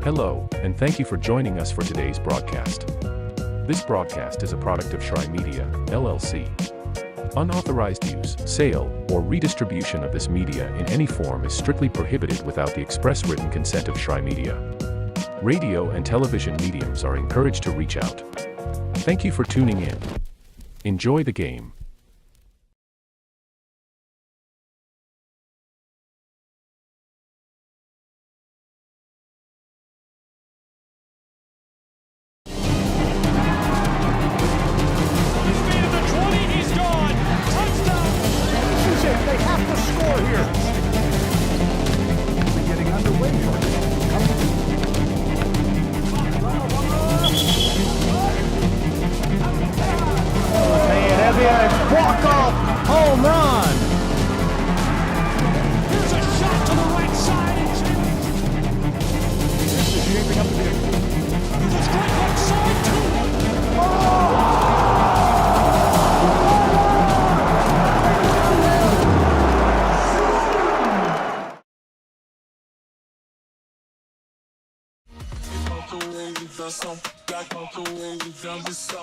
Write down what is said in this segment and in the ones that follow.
Hello, and thank you for joining us for today's broadcast. This broadcast is a product of Shry Media, LLC. Unauthorized use, sale, or redistribution of this media in any form is strictly prohibited without the express written consent of Shry Media. Radio and television mediums are encouraged to reach out. Thank you for tuning in. Enjoy the game.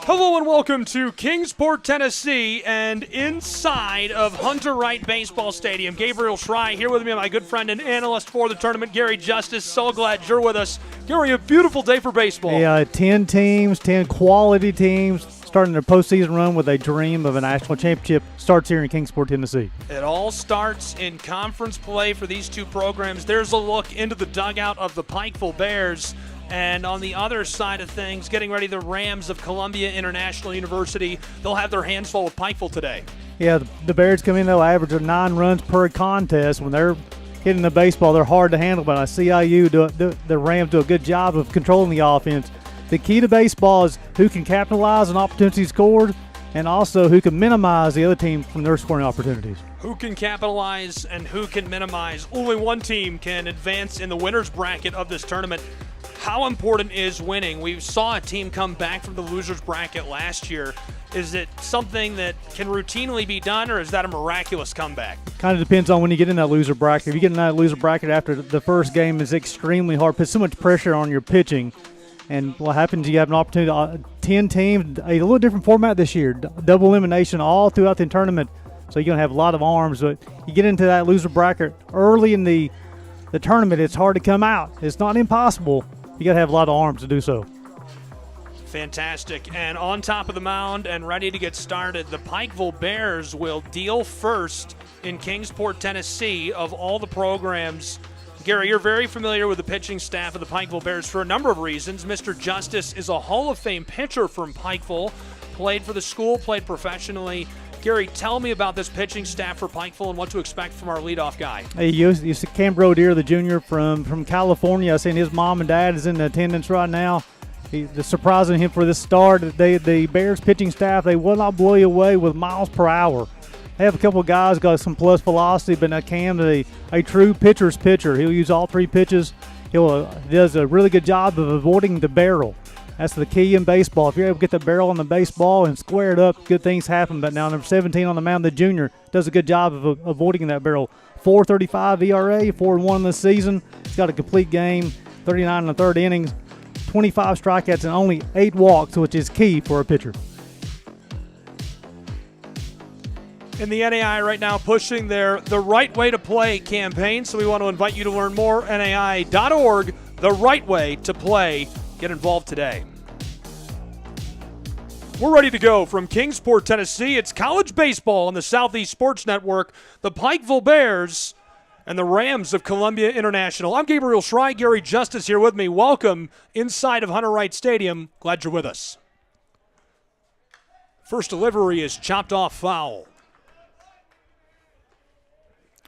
Hello and welcome to Kingsport, Tennessee, and inside of Hunter Wright Baseball Stadium. Gabriel Shry here with me, my good friend and analyst for the tournament, Gary Justice. So glad you're with us. Gary, a beautiful day for baseball. Yeah, 10 teams, 10 quality teams, starting their postseason run with a dream of a national championship. Starts here in Kingsport, Tennessee. It all starts in conference play for these two programs. There's a look into the dugout of the Pikeville Bears. And on the other side of things, getting ready, the Rams of Columbia International University. They'll have their hands full with Pikeville today. Yeah, the Bears come in, they'll average 9 runs per contest. When they're hitting the baseball, they're hard to handle, but I see the Rams do a good job of controlling the offense. The key to baseball is who can capitalize on opportunities scored and also who can minimize the other team from their scoring opportunities. Who can capitalize and who can minimize? Only one team can advance in the winner's bracket of this tournament. How important is winning? We saw a team come back from the loser's bracket last year. Is it something that can routinely be done, or is that a miraculous comeback? Kind of depends on when you get in that loser bracket. If you get in that loser bracket after the first game, it's extremely hard. Puts so much pressure on your pitching. And what happens, you have an opportunity, 10 teams, a little different format this year, double elimination all throughout the tournament. So you're going to have a lot of arms. But you get into that loser bracket early in the tournament, it's hard to come out. It's not impossible. You got to have a lot of arms to do so. Fantastic. And on top of the mound and ready to get started, the Pikeville Bears will deal first in Kingsport, Tennessee. Of all the programs, Gary, you're very familiar with the pitching staff of the Pikeville Bears for a number of reasons. Mr. Justice is a Hall of Fame pitcher from Pikeville, played for the school, played professionally. Gary, tell me about this pitching staff for Pikeville and what to expect from our leadoff guy. Hey, you see Cam Brodier, the junior from California. I seen his mom and dad is in attendance right now. They're surprising him for this start. The Bears pitching staff, they will not blow you away with miles per hour. They have a couple of guys got some plus velocity, but now Cam, a true pitcher's pitcher. He'll use all 3 pitches. He does a really good job of avoiding the barrel. That's the key in baseball. If you're able to get the barrel on the baseball and square it up, good things happen. But now number 17 on the mound, the junior, does a good job of avoiding that barrel. 4.35 ERA, 4-1 in the season. He's got a complete game, 39 in the third innings, 25 strikeouts, and only 8 walks, which is key for a pitcher. In the NAI right now pushing their The Right Way to Play campaign, so we want to invite you to learn more. NAI.org, The Right Way to Play. Get involved today. We're ready to go from Kingsport, Tennessee. It's college baseball on the Southeast Sports Network. The Pikeville Bears and the Rams of Columbia International. I'm Gabriel Shry. Gary Justice here with me. Welcome inside of Hunter Wright Stadium. Glad you're with us. First delivery is chopped off foul.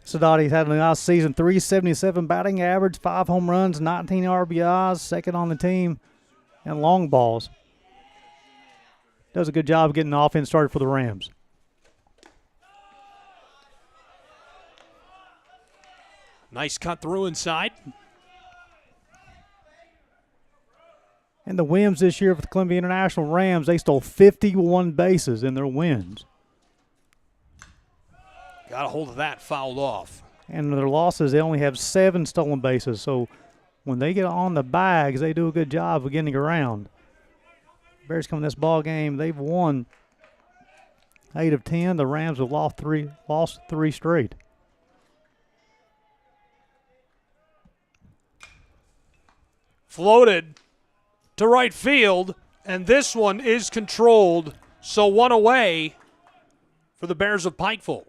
Sadati's had a nice season, 377 batting average, 5 home runs, 19 RBIs, second on the team, and long balls. Does a good job of getting the offense started for the Rams. Nice cut through inside. And the wins this year for the Columbia International Rams, they stole 51 bases in their wins. Got a hold of that, fouled off. And their losses, they only have 7 stolen bases. So when they get on the bags, they do a good job of getting around. Bears come in this ball game. They've won 8 of 10. The Rams have lost three straight. Floated to right field, and this one is controlled. So one away for the Bears of Pikeville.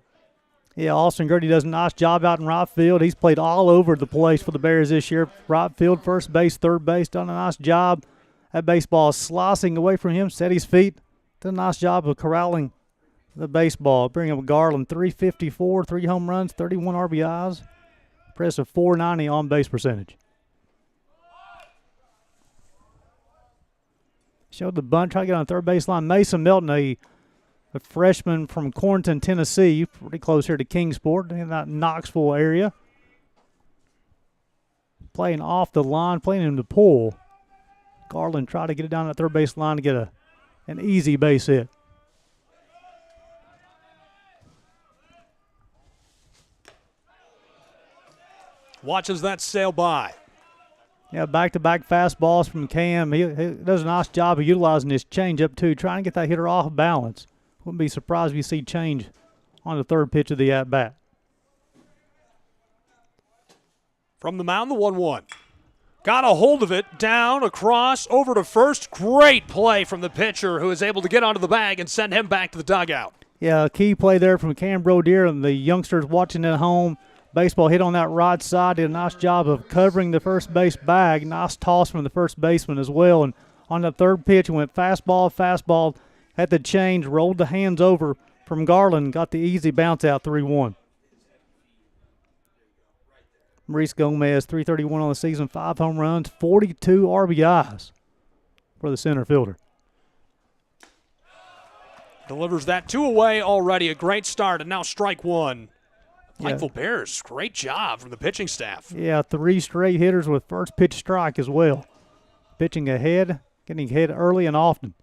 Yeah, Austin Gertie does a nice job out in right field. He's played all over the place for the Bears this year. Right field, first base, third base, done a nice job. That baseball is slicing away from him, set his feet. Done a nice job of corralling the baseball. Bring up Garland, 354, 3 home runs, 31 RBIs. Impressive 490 on-base percentage. Showed the bunt, try to get on the third baseline. Mason Melton, a freshman from Cornton, Tennessee, pretty close here to Kingsport, in that Knoxville area. Playing off the line, playing in the pull. Garland tried to get it down that third base line to get an easy base hit. Watches that sail by. Yeah, back-to-back fastballs from Cam. He does a nice job of utilizing his changeup, too, trying to get that hitter off balance. Wouldn't be surprised if you see change on the third pitch of the at-bat. From the mound, the 1-1. Got a hold of it, down, across, over to first. Great play from the pitcher, who is able to get onto the bag and send him back to the dugout. Yeah, a key play there from Cam Brodier, and the youngsters watching at home. Baseball hit on that right side, did a nice job of covering the first base bag. Nice toss from the first baseman as well. And on the third pitch, it went fastball, at the change, rolled the hands over from Garland, got the easy bounce out, 3-1. Maurice Gomez, 331 on the season, 5 home runs, 42 RBIs for the center fielder. Delivers that 2 away already. A great start, and now strike 1. Yeah. Pikeville Bears, great job from the pitching staff. Yeah, 3 straight hitters with first pitch strike as well. Pitching ahead, getting ahead early and often.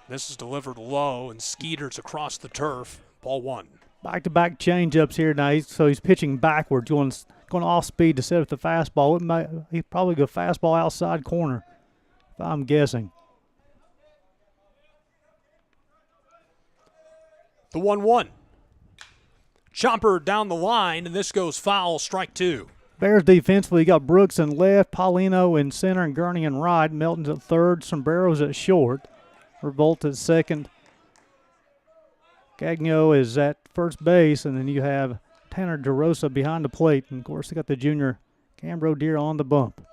This is delivered low and skeeters across the turf. Ball 1. Back-to-back changeups here now, so he's pitching backwards, going off speed to set up the fastball. He'd probably go fastball outside corner, if I'm guessing. The 1-1. Chopper down the line, and this goes foul, strike 2. Bears defensively, you got Brooks in left, Paulino in center, and Gurney in right. Melton's at third, Sombrero's at short. Revolt at second. Gagno is at first base, and then you have Tanner DeRosa behind the plate. And, of course, they got the junior Cam Brodier on the bump.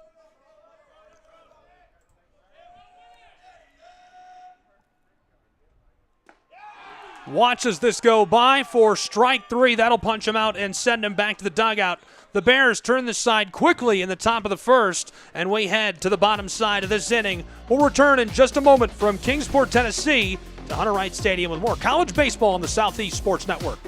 Watches this go by for strike 3. That'll punch him out and send him back to the dugout. The Bears turn this side quickly in the top of the first, and we head to the bottom side of this inning. We'll return in just a moment from Kingsport, Tennessee to Hunter Wright Stadium with more college baseball on the Southeast Sports Network.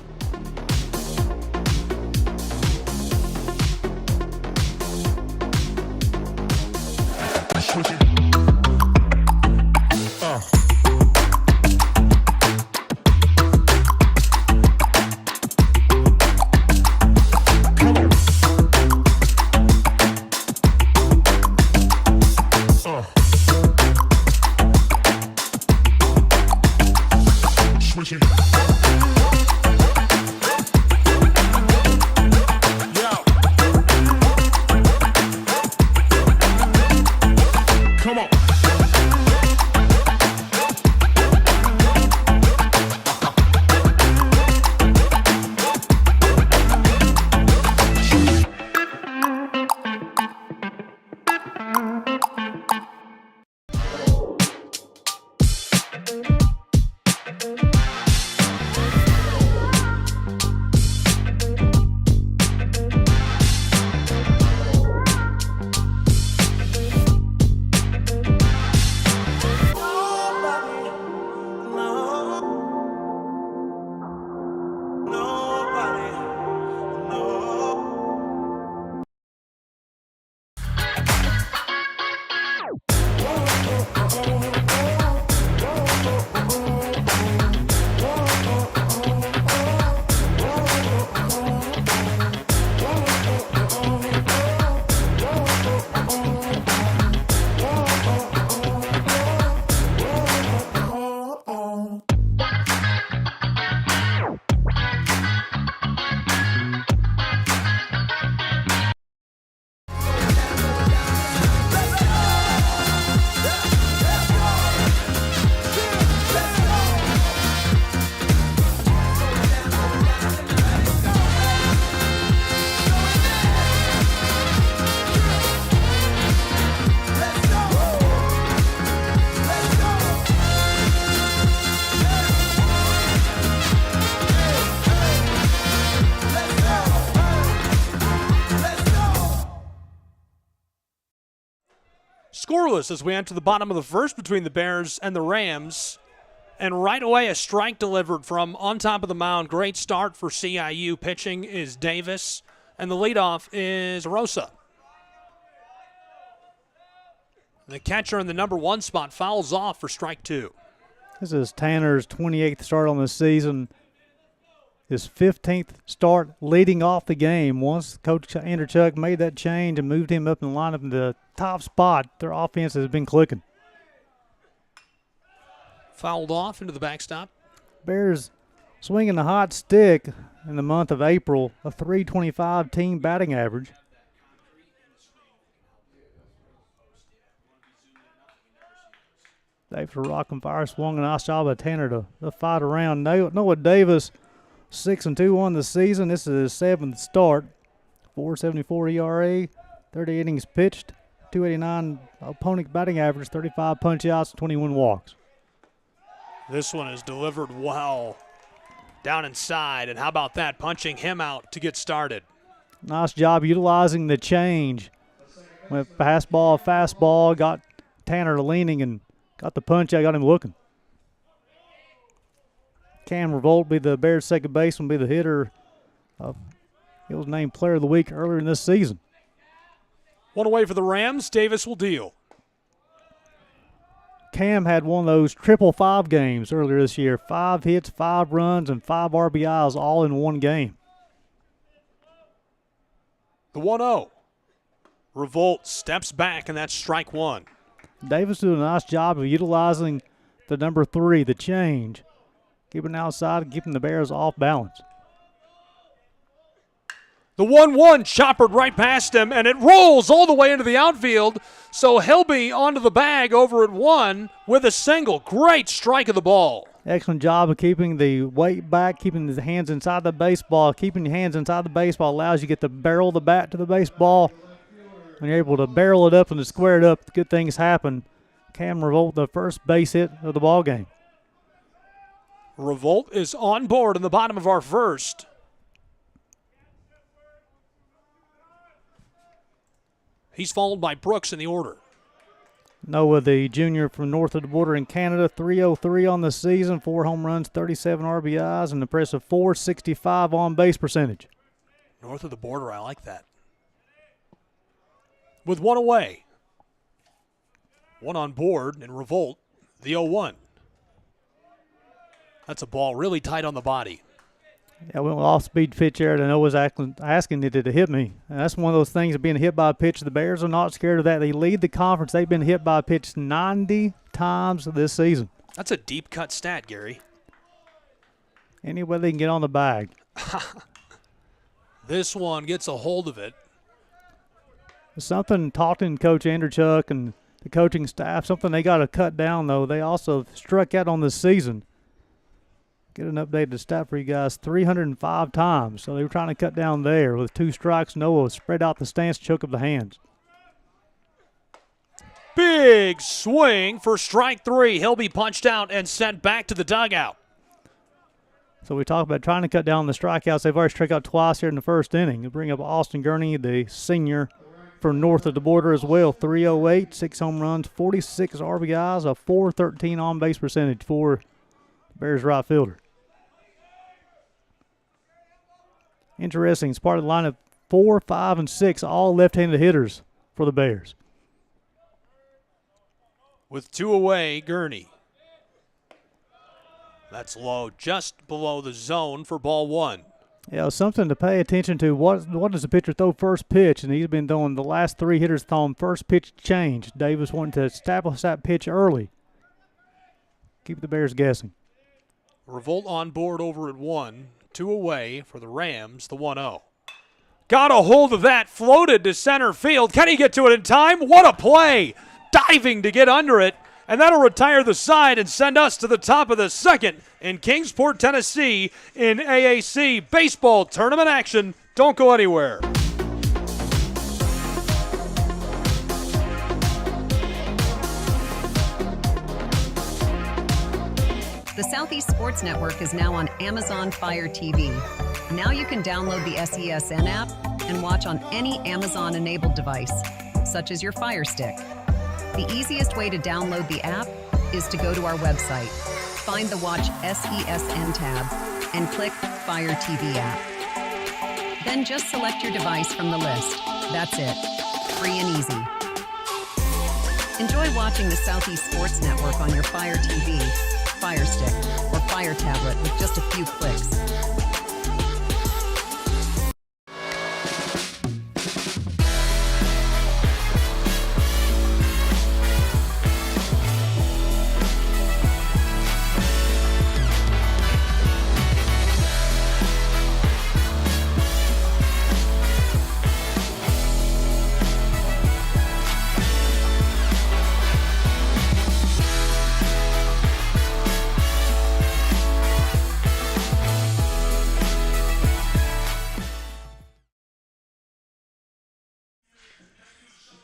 Scoreless as we enter the bottom of the first between the Bears and the Rams. And right away, a strike delivered from on top of the mound. Great start for CIU. Pitching is Davis, and the leadoff is Rosa. The catcher in the number 1 spot fouls off for strike 2. This is Tanner's 28th start on the season. His 15th start leading off the game. Once Coach Anderchuk made that change and moved him up in the lineup in the top spot, their offense has been clicking. Fouled off into the backstop. Bears swinging the hot stick in the month of April, a .325 team batting average. Davis rocking fire, swung a nice job of Tanner to fight around. Noah Davis, 6-2 on the season. This is his 7th start. 4.74 ERA, 30 innings pitched, 289 opponent batting average, 35 punch outs, 21 walks. This one is delivered well down inside, and how about that, punching him out to get started. Nice job utilizing the change. Went fastball, fastball, got Tanner leaning and got the punch out, got him looking. Cam Revolt be the Bears' second baseman, be the hitter. He was named Player of the Week earlier in this season. One away for the Rams. Davis will deal. Cam had one of those 5-5 games earlier this year. 5 hits, 5 runs, and 5 RBIs all in one game. The 1-0. Revolt steps back, and that's strike 1. Davis doing a nice job of utilizing the number 3, the change. Keeping outside and keeping the Bears off balance. The 1-1 choppered right past him, and it rolls all the way into the outfield. So Hilby onto the bag over at 1 with a single. Great strike of the ball. Excellent job of keeping the weight back, keeping the hands inside the baseball. Keeping your hands inside the baseball allows you to get the barrel of the bat to the baseball. When you're able to barrel it up and to square it up, good things happen. Cam Revolt, the first base hit of the ball game. Revolt is on board in the bottom of our first. He's followed by Brooks in the order. Noah, the junior from north of the border in Canada, 303 on the season, 4 home runs, 37 RBIs, and an impressive .465 on-base percentage. North of the border, I like that. With 1 away. 1 on board, and Revolt, the 0-1. That's a ball really tight on the body. Yeah, we went off-speed pitch there, and Noah's asking it to hit me. And that's one of those things of being hit by a pitch. The Bears are not scared of that. They lead the conference. They've been hit by a pitch 90 times this season. That's a deep cut stat, Gary. Any way they can get on the bag. This one gets a hold of it. Something talking to Coach Anderchuk and the coaching staff, something they got to cut down, though. They also struck out on this season. Get an updated stat for you guys, 305 times. So they were trying to cut down there. With 2 strikes, Noah spread out the stance, choke up the hands. Big swing for strike 3. He'll be punched out and sent back to the dugout. So we talk about trying to cut down the strikeouts. They've already struck out twice here in the first inning. They bring up Austin Gurney, the senior from north of the border as well. 308, 6 home runs, 46 RBIs, a .413 on-base percentage for the Bears right fielder. Interesting. It's part of the lineup 4, 5, and 6, all left-handed hitters for the Bears. With 2 away, Gurney. That's low, just below the zone for ball 1. Yeah, something to pay attention to. What does the pitcher throw first pitch? And he's been doing the last 3 hitters throwing first pitch change. Davis wanting to establish that pitch early. Keep the Bears guessing. Revolt on board over at 1. 2 away for the Rams, the 1-0. Got a hold of that, floated to center field. Can he get to it in time? What a play! Diving to get under it, and that'll retire the side and send us to the top of the second in Kingsport, Tennessee in AAC baseball tournament action. Don't go anywhere. The Southeast Sports Network is now on Amazon Fire TV. Now you can download the SESN app and watch on any Amazon-enabled device, such as your Fire Stick. The easiest way to download the app is to go to our website, find the Watch SESN tab, and click Fire TV app. Then just select your device from the list. That's it. Free and easy. Enjoy watching the Southeast Sports Network on your Fire TV, Fire Stick, or Fire tablet with just a few clicks.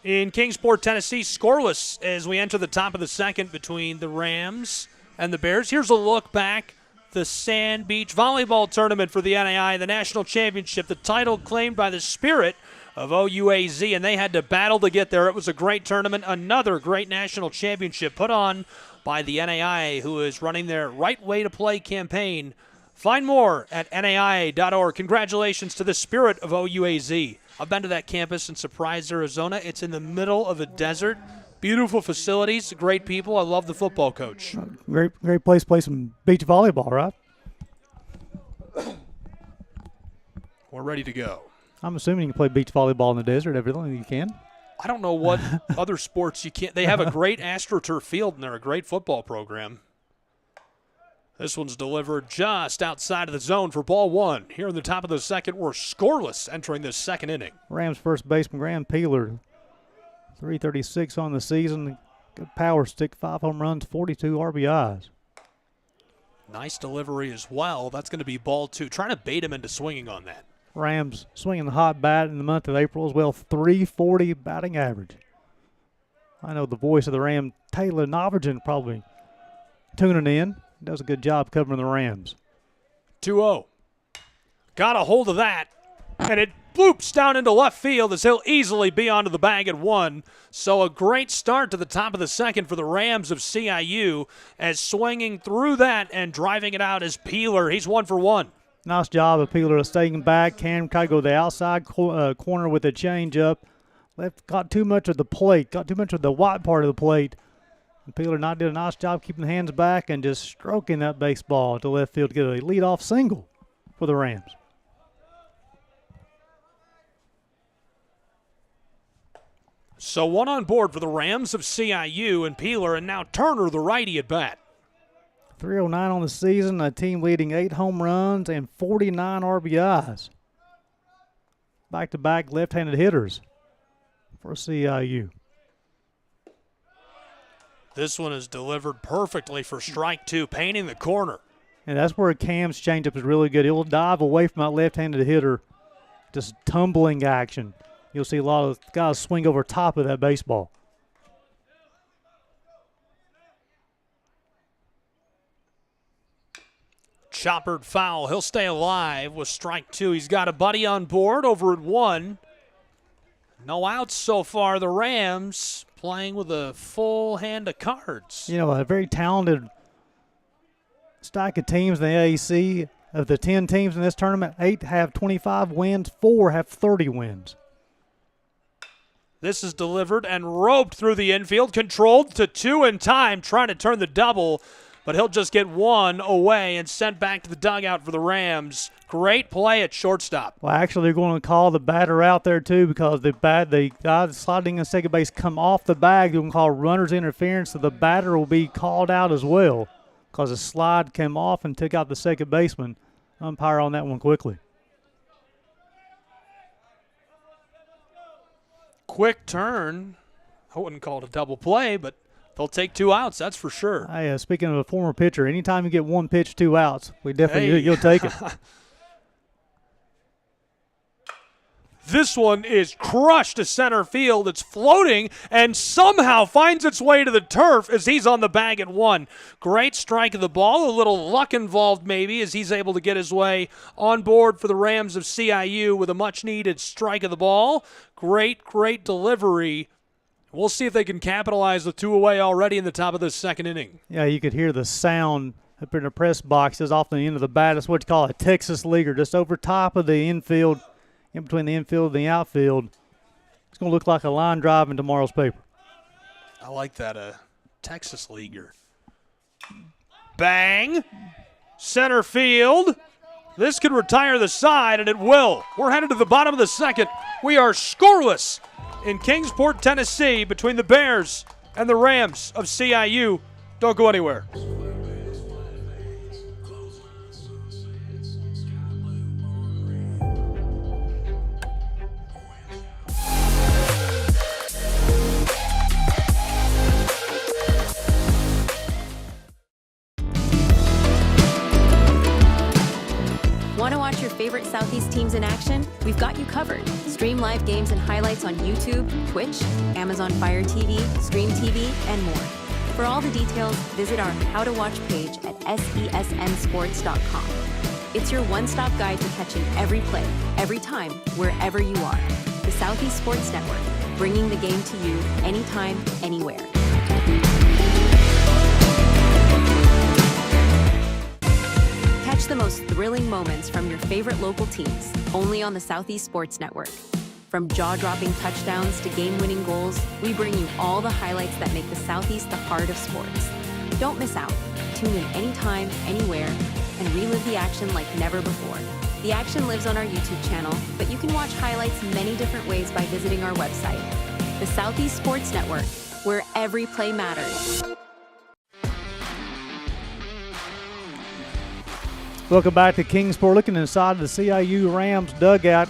In Kingsport, Tennessee, scoreless as we enter the top of the second between the Rams and the Bears. Here's a look back. The Sand Beach Volleyball Tournament for the NAI, the national championship, the title claimed by the Spirit of OUAZ, and they had to battle to get there. It was a great tournament, another great national championship put on by the NAI, who is running their Right Way to Play campaign. Find more at NAI.org. Congratulations to the Spirit of OUAZ. I've been to that campus in Surprise, Arizona. It's in the middle of a desert. Beautiful facilities, great people. I love the football coach. Great place to play some beach volleyball, right? We're ready to go. I'm assuming you can play beach volleyball in the desert. Everything you can. I don't know what other sports you can't. They have a great AstroTurf field, and they're a great football program. This one's delivered just outside of the zone for ball one. Here in the top of the second, we're scoreless entering the second inning. Rams first baseman Graham Peeler, 336 on the season. Good power stick, 5 home runs, 42 RBIs. Nice delivery as well. That's going to be ball two. Trying to bait him into swinging on that. Rams swinging the hot bat in the month of April as well, 340 batting average. I know the voice of the Ram, Taylor Novergen, probably tuning in. Does a good job covering the Rams. 2-0. Got a hold of that, and it bloops down into left field as he'll easily be onto the bag at one. So a great start to the top of the second for the Rams of CIU, as swinging through that and driving it out is Peeler. He's 1 for 1. Nice job of Peeler staying back. Cam tried to go to the outside corner with a changeup. Got too much of the plate, got too much of the white part of the plate. And Peeler did a nice job keeping the hands back and just stroking that baseball to left field to get a leadoff single for the Rams. So one on board for the Rams of CIU and Peeler, and now Turner, the righty at bat. 309 on the season, a team leading 8 home runs and 49 RBIs. Back-to-back left-handed hitters for CIU. This one is delivered perfectly for strike two, painting the corner. And that's where Cam's changeup is really good. He'll dive away from that left-handed hitter, just tumbling action. You'll see a lot of guys swing over top of that baseball. Choppered foul. He'll stay alive with strike two. He's got a buddy on board over at one. No outs so far. The Rams playing with a full hand of cards. You know, a very talented stack of teams in the AAC. Of the 10 teams in this tournament, 8 have 25 wins, 4 have 30 wins. This is delivered and roped through the infield, controlled to 2 in time, trying to turn the double, but he'll just get 1 away and sent back to the dugout for the Rams. Great play at shortstop. Well, actually, they're going to call the batter out there, too, because the guy sliding in second base come off the bag. They're going to call runner's interference, so the batter will be called out as well because the slide came off and took out the second baseman. Umpire on that one quickly. Quick turn. I wouldn't call it a double play, but they'll take 2 outs, that's for sure. Hey, speaking of a former pitcher, anytime you get 1 pitch, 2 outs, you'll take it. This one is crushed to center field. It's floating and somehow finds its way to the turf as he's on the bag at 1. Great strike of the ball. A little luck involved maybe as he's able to get his way on board for the Rams of CIU with a much-needed strike of the ball. Great delivery We'll see if they can capitalize with 2 away already in the top of the second inning. Yeah, you could hear the sound up in the press boxes off the end of the bat. That's what you call a Texas leaguer, just over top of the infield, in between the infield and the outfield. It's going to look like a line drive in tomorrow's paper. I like that, Texas leaguer. Bang! Center field. This could retire the side, and it will. We're headed to the bottom of the second. We are scoreless in Kingsport, Tennessee, between the Bears and the Rams of CIU. Don't go anywhere. Want to watch your favorite Southeast teams in action? We've got you covered. Stream live games and highlights on YouTube, Twitch, Amazon Fire TV, Stream TV, and more. For all the details, visit our How to Watch page at sesnsports.com. It's your one-stop guide to catching every play, every time, wherever you are. The Southeast Sports Network, bringing the game to you anytime, anywhere. Catch the most thrilling moments from your favorite local teams, only on the Southeast Sports Network. From jaw-dropping touchdowns to game-winning goals, we bring you all the highlights that make the Southeast the heart of sports. Don't miss out. Tune in anytime, anywhere, and relive the action like never before. The action lives on our YouTube channel, but you can watch highlights many different ways by visiting our website. The Southeast Sports Network, where every play matters. Welcome back to Kingsport. Looking inside the CIU Rams dugout,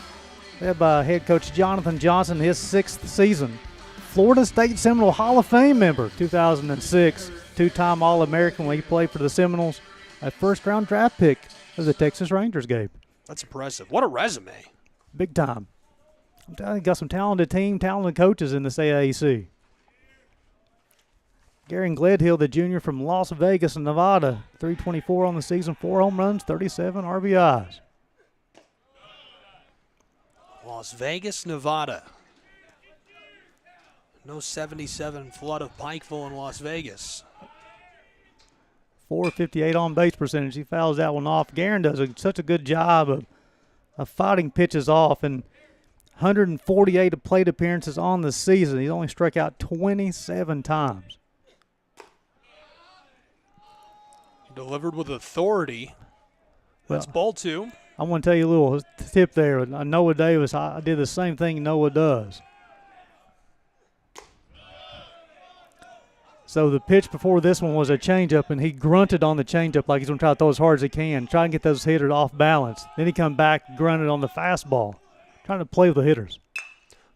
led by head coach Jonathan Johnson, his 6th season. Florida State Seminole Hall of Fame member, 2006, two-time All-American when he played for the Seminoles, a first-round draft pick of the Texas Rangers, Gabe. That's impressive. What a resume. Big time. I'm telling you, got some talented team, talented coaches in this AAC. Gary Gledhill, the junior from Las Vegas, Nevada, 324 on the season, 4 home runs, 37 RBIs. Las Vegas, Nevada. No 77 flood of Pikeville in Las Vegas. 458 on base percentage. He fouls that one off. Garen does such a good job of fighting pitches off, and 148 plate appearances on the season. He's only struck out 27 times. Delivered with authority. That's ball 2. I want to tell you a little tip there. Noah Davis, I did the same thing Noah does. So the pitch before this one was a changeup, and he grunted on the changeup like he's going to try to throw as hard as he can, try and get those hitters off balance. Then he come back, grunted on the fastball, trying to play with the hitters.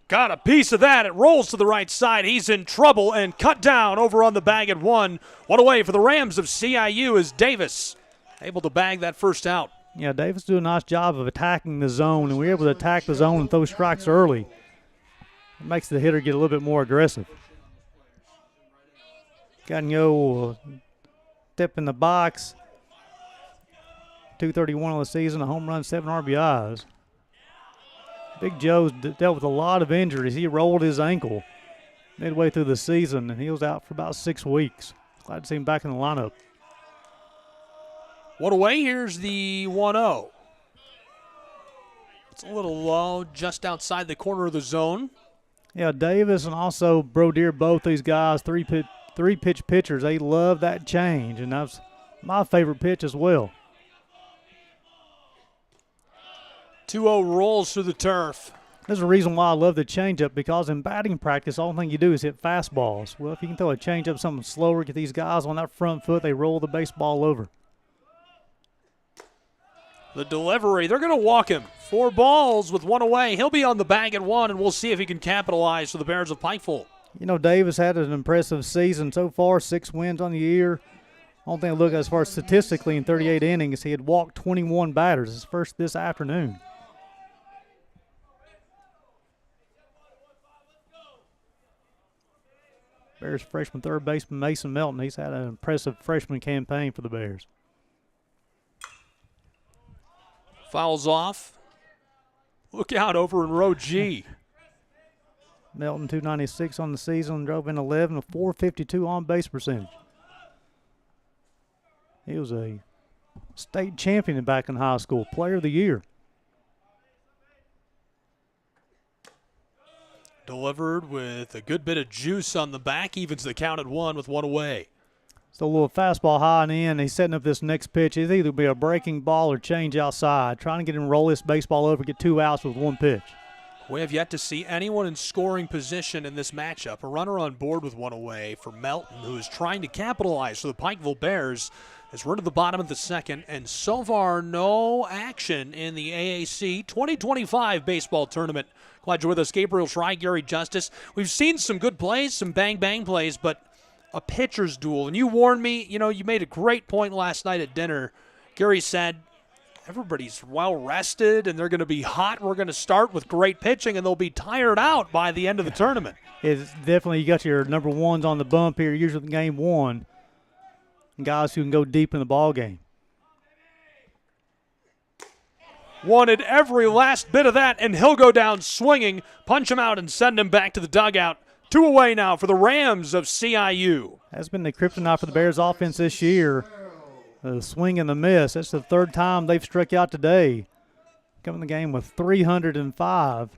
Got a piece of that. It rolls to the right side. He's in trouble and cut down over on the bag at 1. One away for the Rams of CIU is Davis, able to bag that first out. Yeah, Davis did a nice job of attacking the zone, and we were able to attack the zone and throw strikes early. It makes the hitter get a little bit more aggressive. Gagnon step in the box. 231 on the season, a home run, 7 RBIs. Big Joe's dealt with a lot of injuries. He rolled his ankle midway through the season, and he was out for about 6 weeks. Glad to see him back in the lineup. One away, here's the 1-0. It's a little low, just outside the corner of the zone. Yeah, Davis and also Brodier, both these guys, three-pitch pitchers, they love that change, and that's my favorite pitch as well. 2-0 rolls through the turf. There's a reason why I love the changeup, because in batting practice, all thing you do is hit fastballs. Well, if you can throw a changeup something slower, get these guys on that front foot, they roll the baseball over. The delivery, they're going to walk him. 4 balls with 1 away. He'll be on the bag at 1, and we'll see if he can capitalize for the Bears of Pikeville. You know, Davis had an impressive season so far, 6 wins on the year. Only thing I look at as far as statistically in 38 innings, he had walked 21 batters, his first this afternoon. Bears freshman third baseman Mason Melton, he's had an impressive freshman campaign for the Bears. Fouls off. Look out over in row G. Melton 296 on the season, drove in 11, a 452 on base percentage. He was a state champion back in high school, player of the year. Delivered with a good bit of juice on the back, evens the count at 1 with 1 away. So a little fastball high and in. He's setting up this next pitch. It'll either be a breaking ball or change outside, trying to get him to roll this baseball over, get 2 outs with 1 pitch. We have yet to see anyone in scoring position in this matchup. A runner on board with 1 away for Melton, who is trying to capitalize for the Pikeville Bears, as we're to the bottom of the second, and so far no action in the AAC 2025 baseball tournament. Glad you're with us, Gabriel Schrei, Gary Justice. We've seen some good plays, some bang-bang plays, but a pitcher's duel. And you warned me, you made a great point last night at dinner. Gary said, everybody's well-rested, and they're going to be hot. We're going to start with great pitching, and they'll be tired out by the end of the tournament. It's definitely, you got your number ones on the bump here, usually in game 1, and guys who can go deep in the ball game. Wanted every last bit of that, and he'll go down swinging, punch him out, and send him back to the dugout. 2 away now for the Rams of CIU. That's been the kryptonite for the Bears offense this year. The swing and the miss. That's the 3rd time they've struck out today. Coming in the game with 305.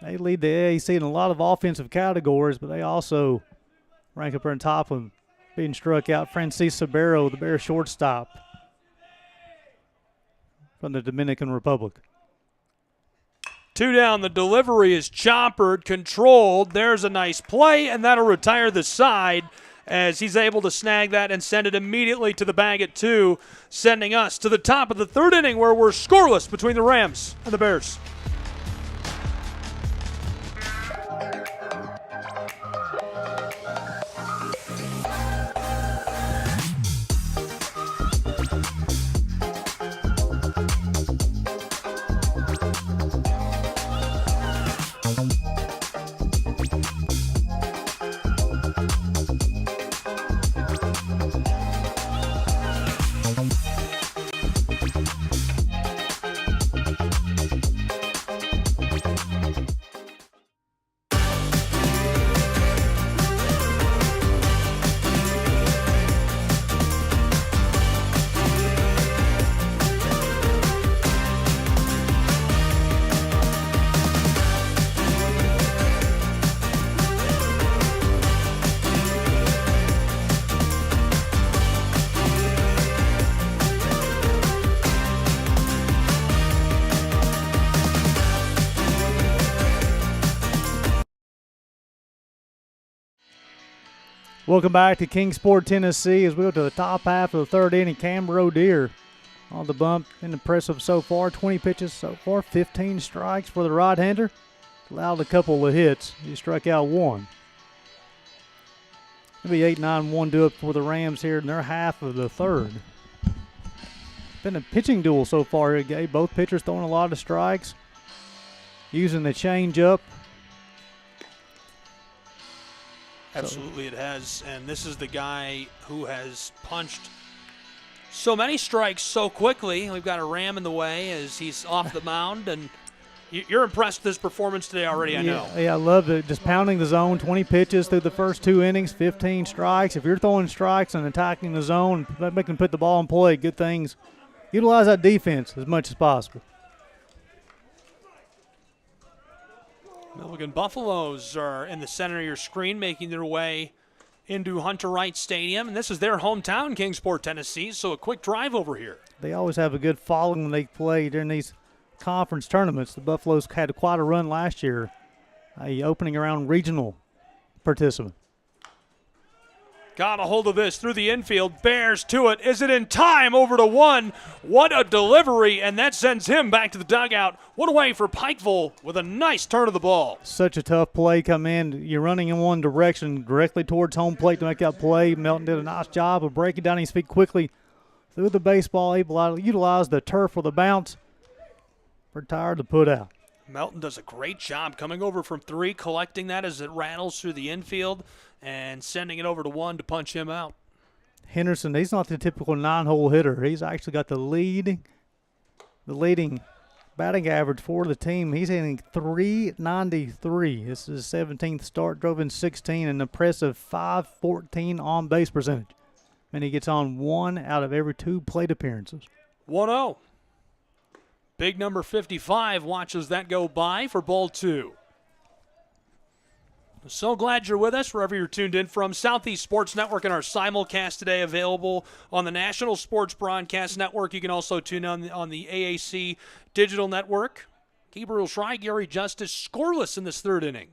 They lead the AAC in a lot of offensive categories, but they also rank up there on top of being struck out. Francis Sabero, the Bears shortstop from the Dominican Republic. 2 down. The delivery is choppered, controlled. There's a nice play, and that'll retire the side as he's able to snag that and send it immediately to the bag at 2, sending us to the top of the 3rd inning where we're scoreless between the Rams and the Bears. Welcome back to Kingsport, Tennessee, as we go to the top half of the 3rd inning. Cam Rodeer on the bump, impressive so far. 20 pitches so far, 15 strikes for the right-hander. Allowed a couple of hits. He struck out 1. It'll be 8-9-1 do it for the Rams here in their half of the 3rd. Been a pitching duel so far here, Gabe. Both pitchers throwing a lot of strikes, using the changeup. Absolutely it has, and this is the guy who has punched so many strikes so quickly. We've got a Ram in the way as he's off the mound, and you're impressed with his performance today already, I know. Yeah, I love it. Just pounding the zone, 20 pitches through the first 2 innings, 15 strikes. If you're throwing strikes and attacking the zone, making put the ball in play, good things. Utilize that defense as much as possible. Milligan Buffaloes are in the center of your screen, making their way into Hunter Wright Stadium. And this is their hometown, Kingsport, Tennessee, so a quick drive over here. They always have a good following when they play during these conference tournaments. The Buffaloes had quite a run last year, opening around regional participant. Got a hold of this through the infield. Bears to it. Is it in time? Over to 1. What a delivery, and that sends him back to the dugout. 1 away for Pikeville with a nice turn of the ball. Such a tough play come in. You're running in one direction directly towards home plate to make that play. Melton did a nice job of breaking down his feet quickly through the baseball, able to utilize the turf for the bounce. Retired to put out. Melton does a great job coming over from 3, collecting that as it rattles through the infield, and sending it over to 1 to punch him out. Henderson, he's not the typical 9-hole hitter. He's actually got the leading batting average for the team. He's hitting .393. This is his 17th start, drove in 16, an impressive .514 on-base percentage. And he gets on 1 out of every 2 plate appearances. 1-0. Big number 55 watches that go by for ball 2. So glad you're with us wherever you're tuned in from. Southeast Sports Network and our simulcast today available on the National Sports Broadcast Network. You can also tune in on the AAC Digital Network. Gabriel Schrei, Gary Justice, scoreless in this 3rd inning.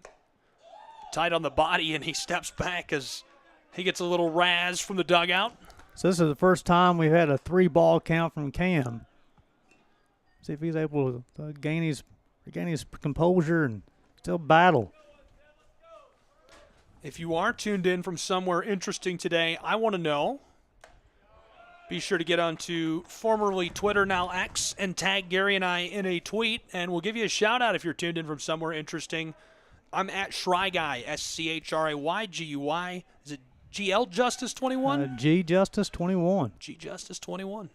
Tight on the body, and he steps back as he gets a little razz from the dugout. So this is the first time we've had a 3-ball count from Cam. See if he's able to regain his composure and still battle. If you are tuned in from somewhere interesting today, I want to know. Be sure to get onto formerly Twitter, now X, and tag Gary and I in a tweet, and we'll give you a shout-out if you're tuned in from somewhere interesting. I'm at Schryguy, SCHRAYGUY. Is it GL Justice 21? G Justice 21. G Justice 21.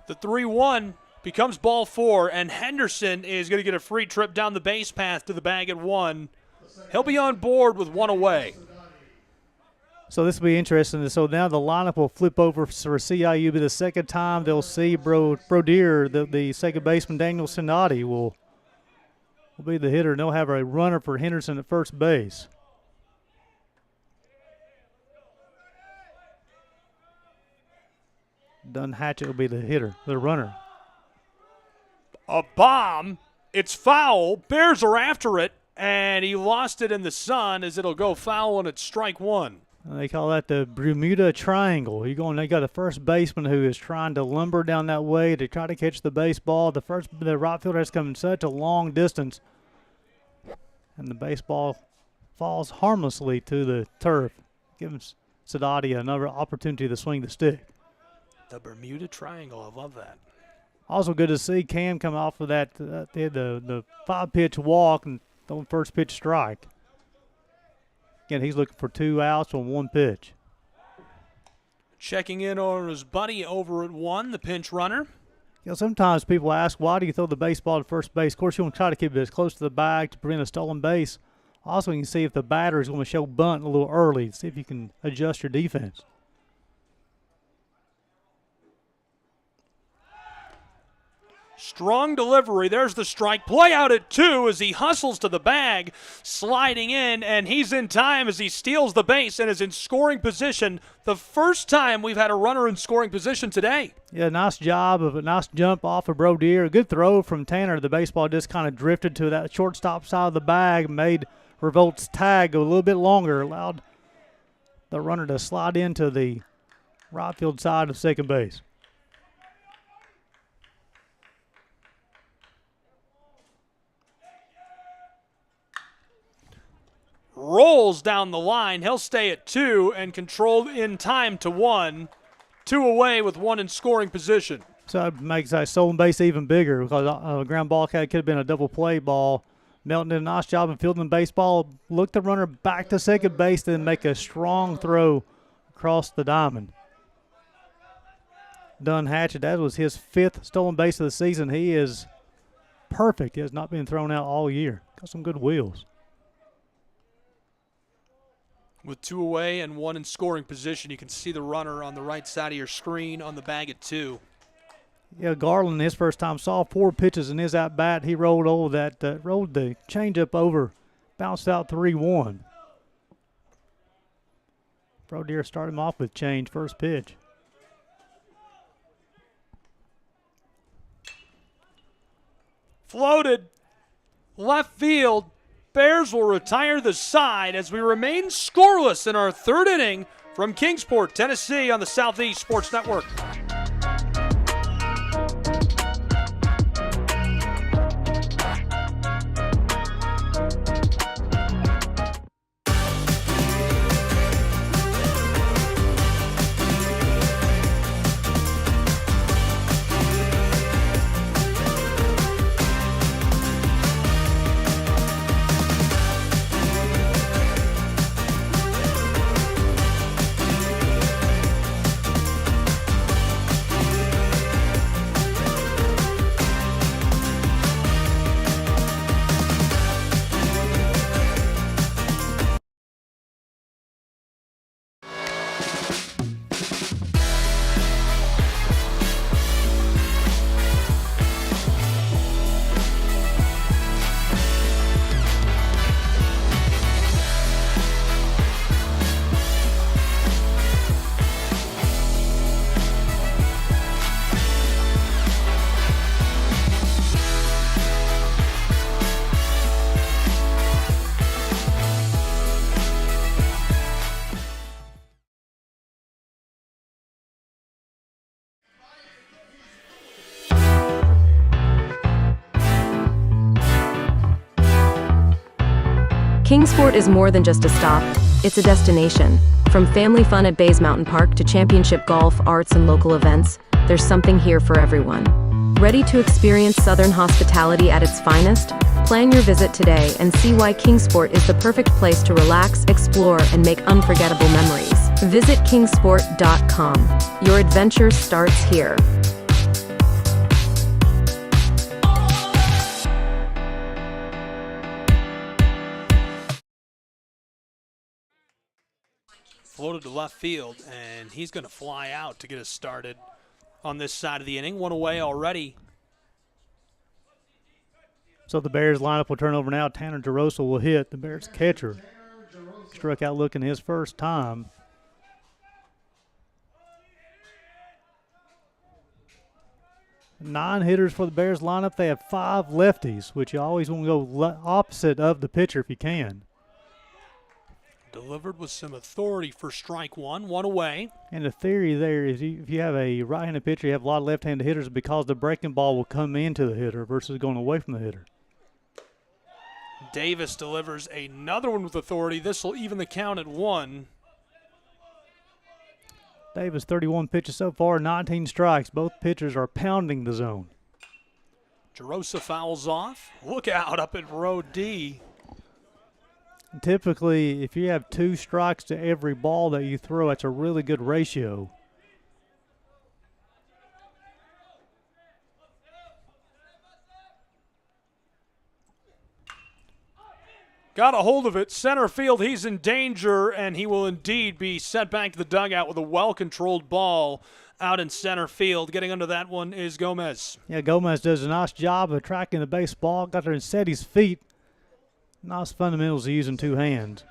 The 3-1 becomes ball 4, and Henderson is going to get a free trip down the base path to the bag at 1. He'll be on board with 1 away. So this will be interesting. So now the lineup will flip over for CIU. Be the second time they'll see Brodier, the second baseman, Daniel Sinati, will be the hitter. And they'll have a runner for Henderson at first base. Dunn Hatchett will be the hitter, the runner. A bomb. It's foul. Bears are after it. And he lost it in the sun as it'll go foul and it's strike 1. They call that the Bermuda Triangle. They got a first baseman who is trying to lumber down that way to try to catch the baseball. The right fielder has come such a long distance, and the baseball falls harmlessly to the turf, giving Sadati another opportunity to swing the stick. The Bermuda Triangle. I love that. Also good to see Cam come off of that. They had the 5-pitch walk and the first pitch strike. Again, he's looking for 2 outs on 1 pitch. Checking in on his buddy over at 1, the pinch runner. Sometimes people ask, why do you throw the baseball to first base? Of course, you want to try to keep it as close to the bag to prevent a stolen base. Also, you can see if the batter is going to show bunt a little early, see if you can adjust your defense. Strong delivery. There's the strike. Play out at 2 as he hustles to the bag, sliding in, and he's in time as he steals the base and is in scoring position. The first time we've had a runner in scoring position today. Yeah, nice job of a nice jump off of Brodier. A good throw from Tanner. The baseball just kind of drifted to that shortstop side of the bag, made Revolt's tag go a little bit longer, allowed the runner to slide into the right field side of second base. Rolls down the line. He'll stay at 2 and control in time to 1. 2 away with 1 in scoring position. So it makes that stolen base even bigger because a ground ball could have been a double play ball. Melton did a nice job of fielding the baseball, looked the runner back to second base, then make a strong throw across the diamond. Dunn Hatchett, that was his 5th stolen base of the season. He is perfect. He has not been thrown out all year. Got some good wheels. With 2 away and 1 in scoring position, you can see the runner on the right side of your screen on the bag at 2. Yeah, Garland, his first time, saw 4 pitches in his at-bat. He rolled over that, rolled the changeup over, bounced out 3-1. Brodier started him off with change, first pitch. Floated, left field. Bears will retire the side as we remain scoreless in our 3rd inning from Kingsport, Tennessee on the Southeast Sports Network. Kingsport is more than just a stop, it's a destination. From family fun at Bays Mountain Park to championship golf, arts, and local events, there's something here for everyone. Ready to experience Southern hospitality at its finest? Plan your visit today and see why Kingsport is the perfect place to relax, explore, and make unforgettable memories. Visit kingsport.com. Your adventure starts here. Floated to left field, and he's going to fly out to get us started on this side of the inning. One away already. So the Bears lineup will turn over now. Tanner DeRosa will hit. The Bears catcher struck out looking his first time. Nine hitters for the Bears lineup. They have 5 lefties, which you always want to go opposite of the pitcher if you can. Delivered with some authority for strike one. One away. And the theory there is if you have a right-handed pitcher, you have a lot of left-handed hitters because the breaking ball will come into the hitter versus going away from the hitter. Davis delivers another one with authority. This will even the count at 1. Davis, 31 pitches so far, 19 strikes. Both pitchers are pounding the zone. Jerosa fouls off. Look out up at row D. Typically, if you have 2 strikes to every ball that you throw, that's a really good ratio. Got a hold of it. Center field, he's in danger, and he will indeed be sent back to the dugout with a well-controlled ball out in center field. Getting under that one is Gomez. Yeah, Gomez does a nice job of tracking the baseball. Got there and set his feet. Nice fundamentals of using 2 hands.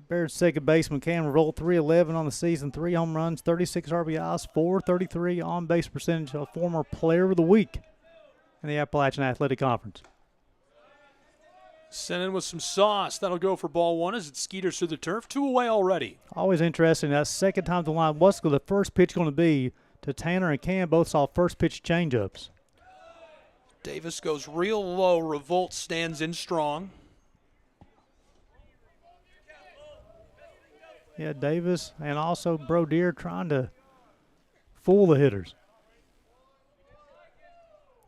Bears second baseman Cam Revolt, 311 on the season, 3 home runs, 36 RBIs, 433 on-base percentage, a former player of the week in the Appalachian Athletic Conference. Sent in with some sauce. That'll go for ball 1 as it skeeters through the turf. 2 away already. Always interesting. That second time to the line, what's the first pitch going to be to Tanner and Cam? Both saw first pitch changeups. Davis goes real low. Revolt stands in strong. Yeah, Davis and also Brodier trying to fool the hitters.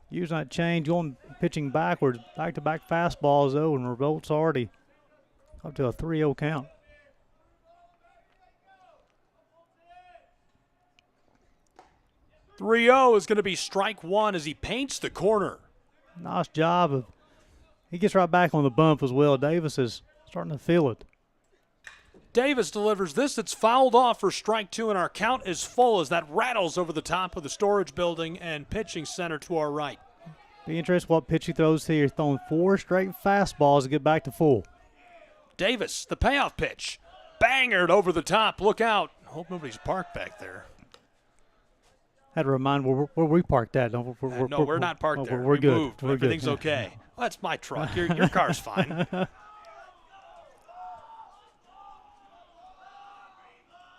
Using that change, going pitching backwards, back-to-back fastballs, though, and Revolt's already up to a 3-0 count. .30 is going to be strike 1 as he paints the corner. Nice job. He gets right back on the bump as well. Davis is starting to feel it. Davis delivers this. It's fouled off for strike 2, and our count is full as that rattles over the top of the storage building and pitching center to our right. Be interested what pitch he throws here. He's throwing 4 straight fastballs to get back to full. Davis, the payoff pitch. Bangered over the top. Look out. Hope nobody's parked back there. Had to remind where we parked at. No, we're not parked there. We're good. Moved. We're Everything's good. okay. Well, that's my truck. Your car's fine.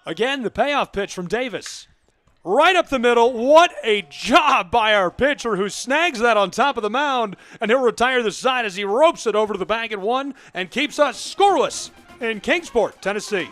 Again, the payoff pitch from Davis. Right up the middle. What a job by our pitcher who snags that on top of the mound, and he'll retire the side as he ropes it over to the bag at 1 and keeps us scoreless in Kingsport, Tennessee.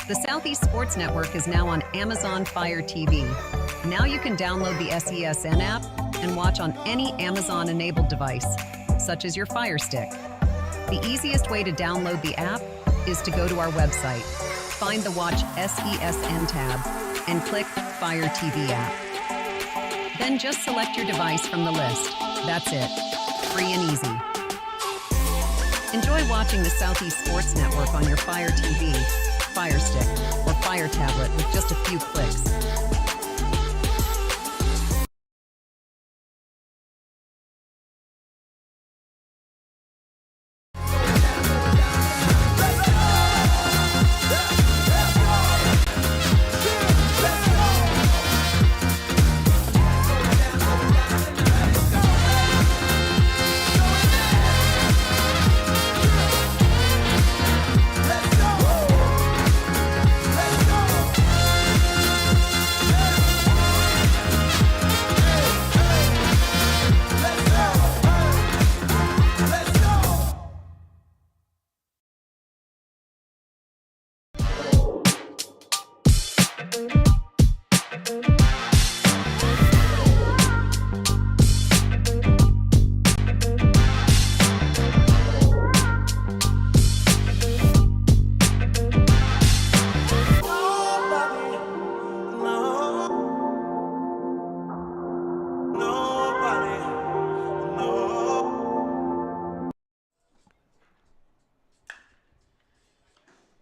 The Southeast Sports Network is now on Amazon Fire TV. Now you can download the SESN app and watch on any Amazon-enabled device, such as your Fire Stick. The easiest way to download the app is to go to our website, find the Watch SESN tab, and click Fire TV app. Then just select your device from the list. That's it. Free and easy. Enjoy watching the Southeast Sports Network on your Fire TV, Fire Stick, or Fire Tablet with just a few clicks.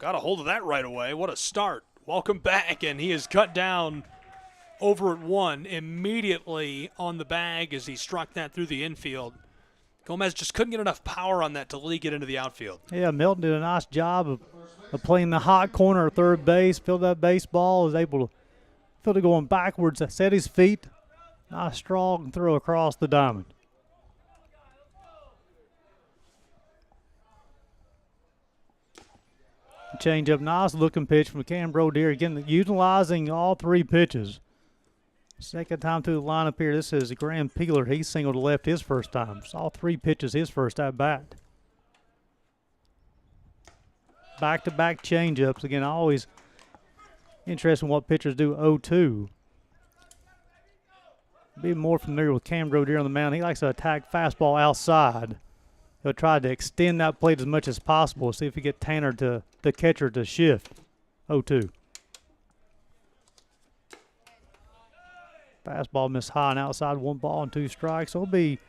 Got a hold of that right away. What a start. Welcome back, and he is cut down over at 1 immediately on the bag as he struck that through the infield. Gomez just couldn't get enough power on that to leak it into the outfield. Yeah, Milton did a nice job of playing the hot corner at third base, filled that baseball, was able to feel it going backwards, set his feet, nice strong throw across the diamond. Change up, nice looking pitch from Cam Brodeer, again utilizing all 3 pitches. Second time through the lineup here. This is Graham Peeler. He singled to left his first time. Saw 3 pitches his first at bat. Back-to-back changeups. Again, always interesting what pitchers do 0-2. Be more familiar with Cam Brodeer on the mound. He likes to attack fastball outside. He'll try to extend that plate as much as possible. See if he get Tanner to the catcher to shift. 0-2. Fastball missed high and outside, 1 ball and 2 strikes. So it'll be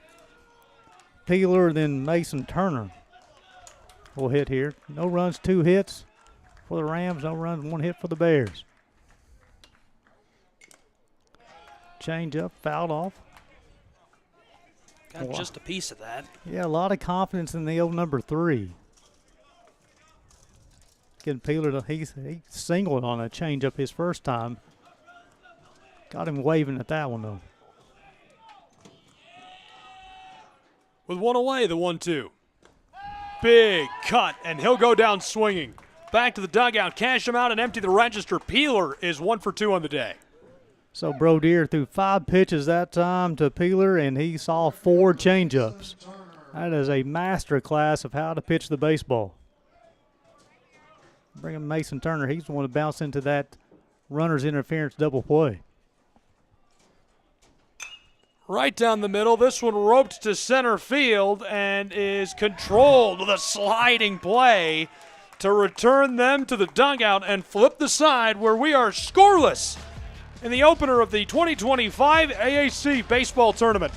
Peeler, then Mason Turner will hit here. No runs, 2 hits for the Rams. No runs, 1 hit for the Bears. Change up, fouled off. Got just a piece of that. Yeah, a lot of confidence in the old number 3. Getting Peeler, he singled on a change up his first time. Got him waving at that one, though. With 1 away, the 1-2. Big cut, and he'll go down swinging. Back to the dugout, cash him out, and empty the register. Peeler is 1 for 2 on the day. So Brodeer threw 5 pitches that time to Peeler, and he saw 4 changeups. That is a master class of how to pitch the baseball. Bringing Mason Turner, he's the one to bounce into that runner's interference double play. Right down the middle. This one roped to center field and is controlled with a sliding play to return them to the dugout and flip the side where we are scoreless in the opener of the 2025 AAC baseball tournament.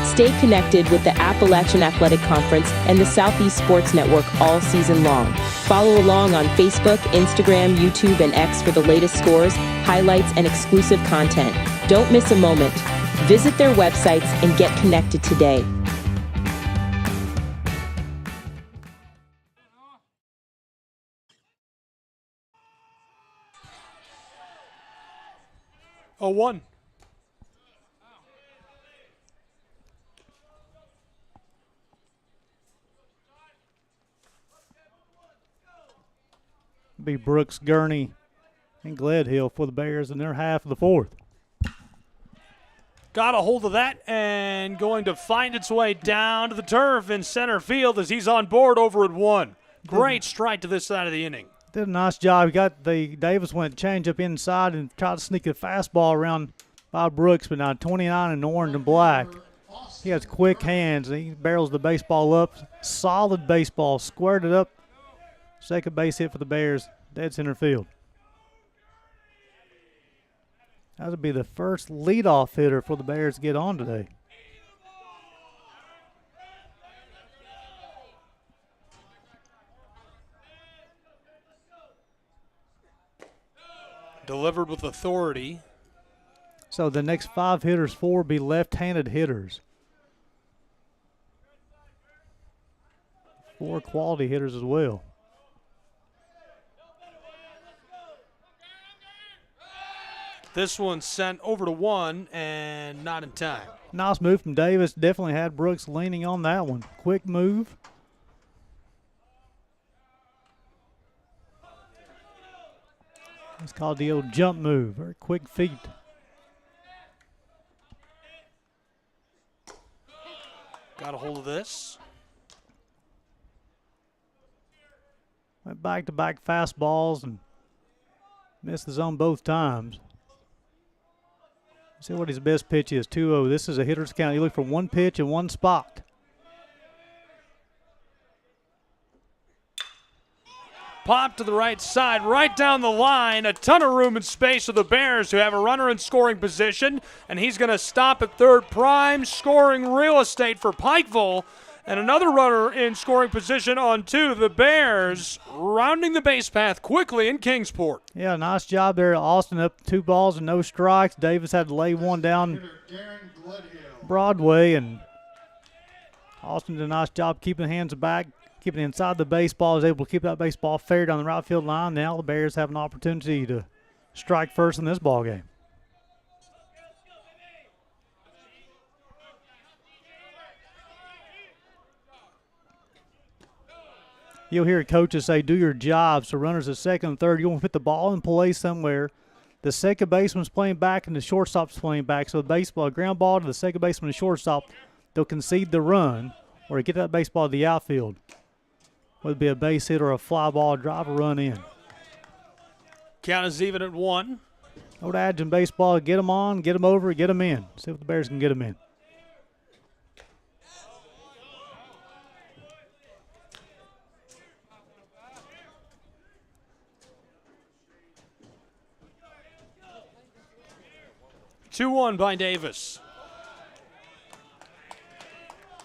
Stay connected with the Appalachian Athletic Conference and the Southeast Sports Network all season long. Follow along on Facebook, Instagram, YouTube, and X for the latest scores, highlights, and exclusive content. Don't miss a moment. Visit their websites and get connected today. Oh, 1. Be Brooks, Gurney, and Gledhill for the Bears in their half of the 4th. Got a hold of that and going to find its way down to the turf in center field as he's on board over at 1. Great strike to this side of the inning. Did a nice job. Davis went change up inside and tried to sneak the fastball around by Brooks, but now 29 in orange and black. He has quick hands. He barrels the baseball up. Solid baseball. Squared it up. Second base hit for the Bears. Dead center field. That would be the first leadoff hitter for the Bears to get on today. Delivered with authority. So the next 5 hitters, 4 be left-handed hitters. 4 quality hitters as well. This one sent over to 1 and not in time. Nice move from Davis. Definitely had Brooks leaning on that one. Quick move. It's called the old jump move, or quick feet. Got a hold of this. Went back-to-back fastballs and missed the zone both times. See what his best pitch is, 2-0. This is a hitter's count. You look for one pitch and one spot. Pop to the right side, right down the line. A ton of room and space for the Bears, who have a runner in scoring position. And he's going to stop at third prime, scoring real estate for Pikeville. And another runner in scoring position on 2. The Bears rounding the base path quickly in Kingsport. Yeah, nice job there. Austin up 2 balls and no strikes. Davis had to lay one down Broadway, and Austin did a nice job keeping hands back, keeping inside the baseball. Was able to keep that baseball fair down the right field line. Now the Bears have an opportunity to strike first in this ball game. You'll hear coaches say, do your job. So runners at second and third, you want to put the ball in play somewhere. The second baseman's playing back and the shortstop's playing back. So the baseball, ground ball to the second baseman and shortstop, they'll concede the run or get that baseball to the outfield. Whether it be a base hit or a fly ball, drive a run in. Count is even at 1. Old adage in baseball, get them on, get them over, get them in. See if the Bears can get them in. Two-1 by Davis.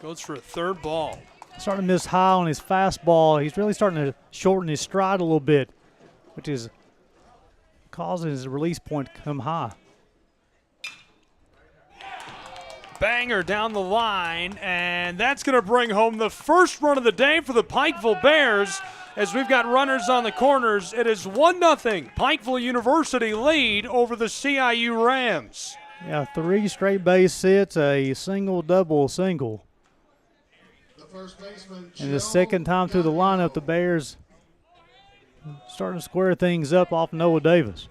Goes for a third ball. Starting to miss high on his fastball. He's really starting to shorten his stride a little bit, which is causing his release point to come high. Banger down the line, and that's going to bring home the first run of the day for the Pikeville Bears. As we've got runners on the corners, it is 1-0 Pikeville University lead over the CIU Rams. Yeah, 3 straight base hits, a single, double, single. And the second time through the lineup, the Bears starting to square things up off Noah Davis.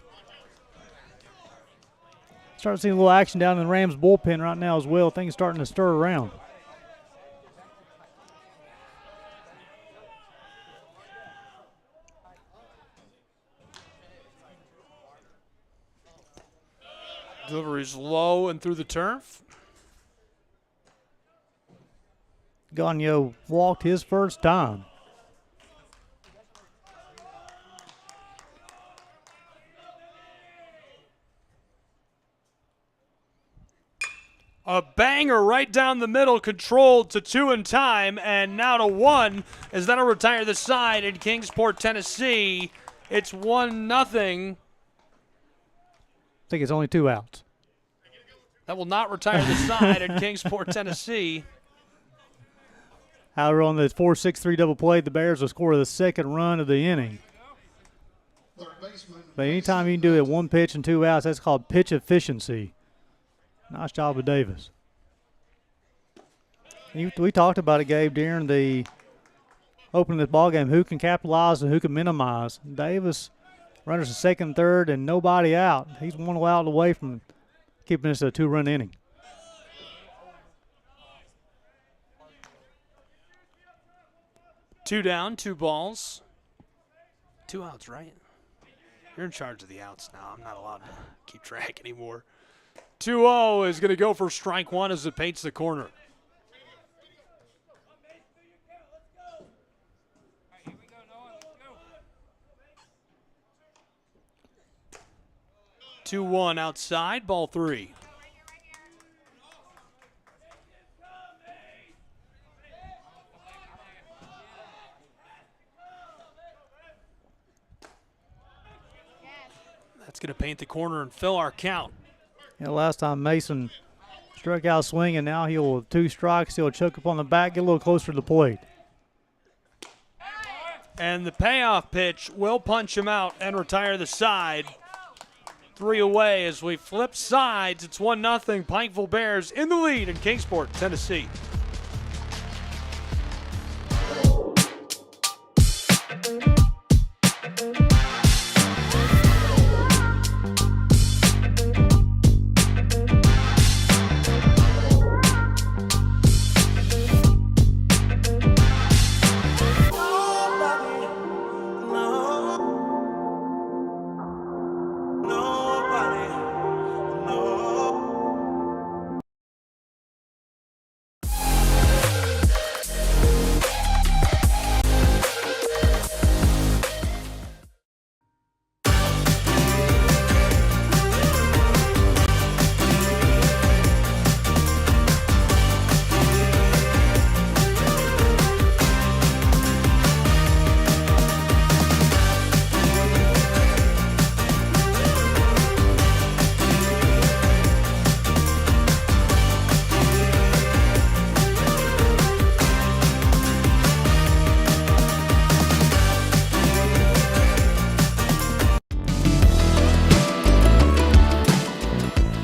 Starting seeing a little action down in the Rams bullpen right now as well. Things starting to stir around. Delivery's low and through the turf. Gagnon walked his first time. A banger right down the middle, controlled to 2 in time, and now to 1 as that'll retire the side in Kingsport, Tennessee. It's 1-0. I think it's only 2 outs. That will not retire the side in Kingsport, Tennessee. However, on the 4-6-3 double play, the Bears will score the second run of the inning. But anytime you can do it 1 pitch and 2 outs, that's called pitch efficiency. Nice job of Davis. We talked about it, Gabe, during the opening of this ball game, who can capitalize and who can minimize. Davis, runners to second, third, and nobody out. He's 1 out away from keeping this a 2-run inning. Two down, 2 balls. 2 outs, right? You're in charge of the outs now. I'm not allowed to keep track anymore. 2-0 is going to go for strike 1 as it paints the corner. 2-1 outside, ball 3. That's going to paint the corner and fill our count. Yeah, last time Mason struck out swinging. Now he'll, with 2 strikes, he'll choke up on the back, get a little closer to the plate. And the payoff pitch will punch him out and retire the side. 3 away as we flip sides. It's 1-0. Pikeville Bears in the lead in Kingsport, Tennessee.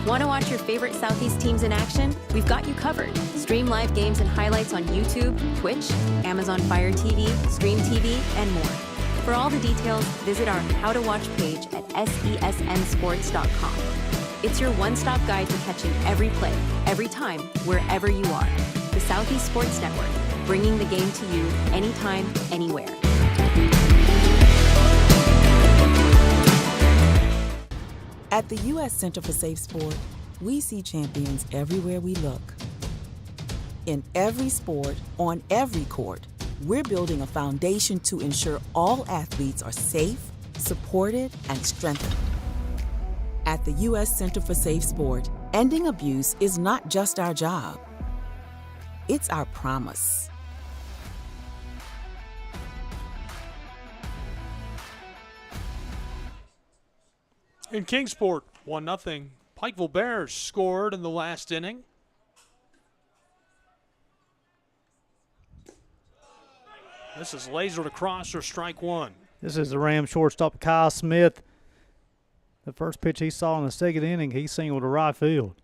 Want to watch your favorite Southeast teams in action? We've got you covered. Stream live games and highlights on YouTube, Twitch, Amazon Fire TV, Stream TV, and more. For all the details, visit our How to Watch page at sesnsports.com. It's your one-stop guide to catching every play, every time, wherever you are. The Southeast Sports Network, bringing the game to you anytime, anywhere. At the U.S. Center for Safe Sport, we see champions everywhere we look. In every sport, on every court, we're building a foundation to ensure all athletes are safe, supported, and strengthened. At the U.S. Center for Safe Sport, ending abuse is not just our job. It's our promise. In Kingsport, 1-0. Pikeville Bears scored in the last inning. This is lasered across for strike 1. This is the Rams shortstop, Kyle Smith. The first pitch he saw in the second inning, he singled to right field.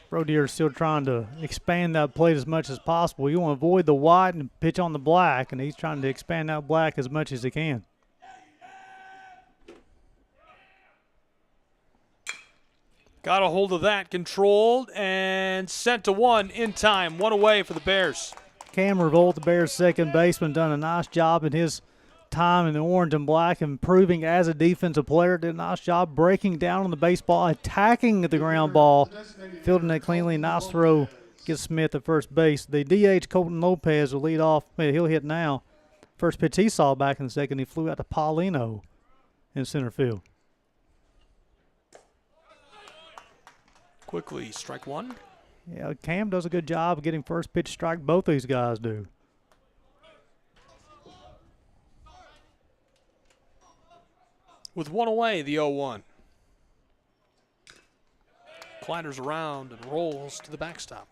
Brodeer is still trying to expand that plate as much as possible. You want to avoid the white and pitch on the black, and he's trying to expand that black as much as he can. Got a hold of that, controlled, and sent to 1 in time. 1 away for the Bears. Cam Revolt, the Bears' second baseman, done a nice job in his time in the orange and black, improving as a defensive player. Did a nice job breaking down on the baseball, attacking the ground ball, fielding it cleanly. Nice throw, gets Smith at first base. The DH, Colton Lopez, will lead off. He'll hit now. First pitch he saw back in the second, he flew out to Paulino in center field. Quickly, strike 1. Yeah, Cam does a good job of getting first pitch strike. Both these guys do. With 1 away, the 0-1. Clatters around and rolls to the backstop.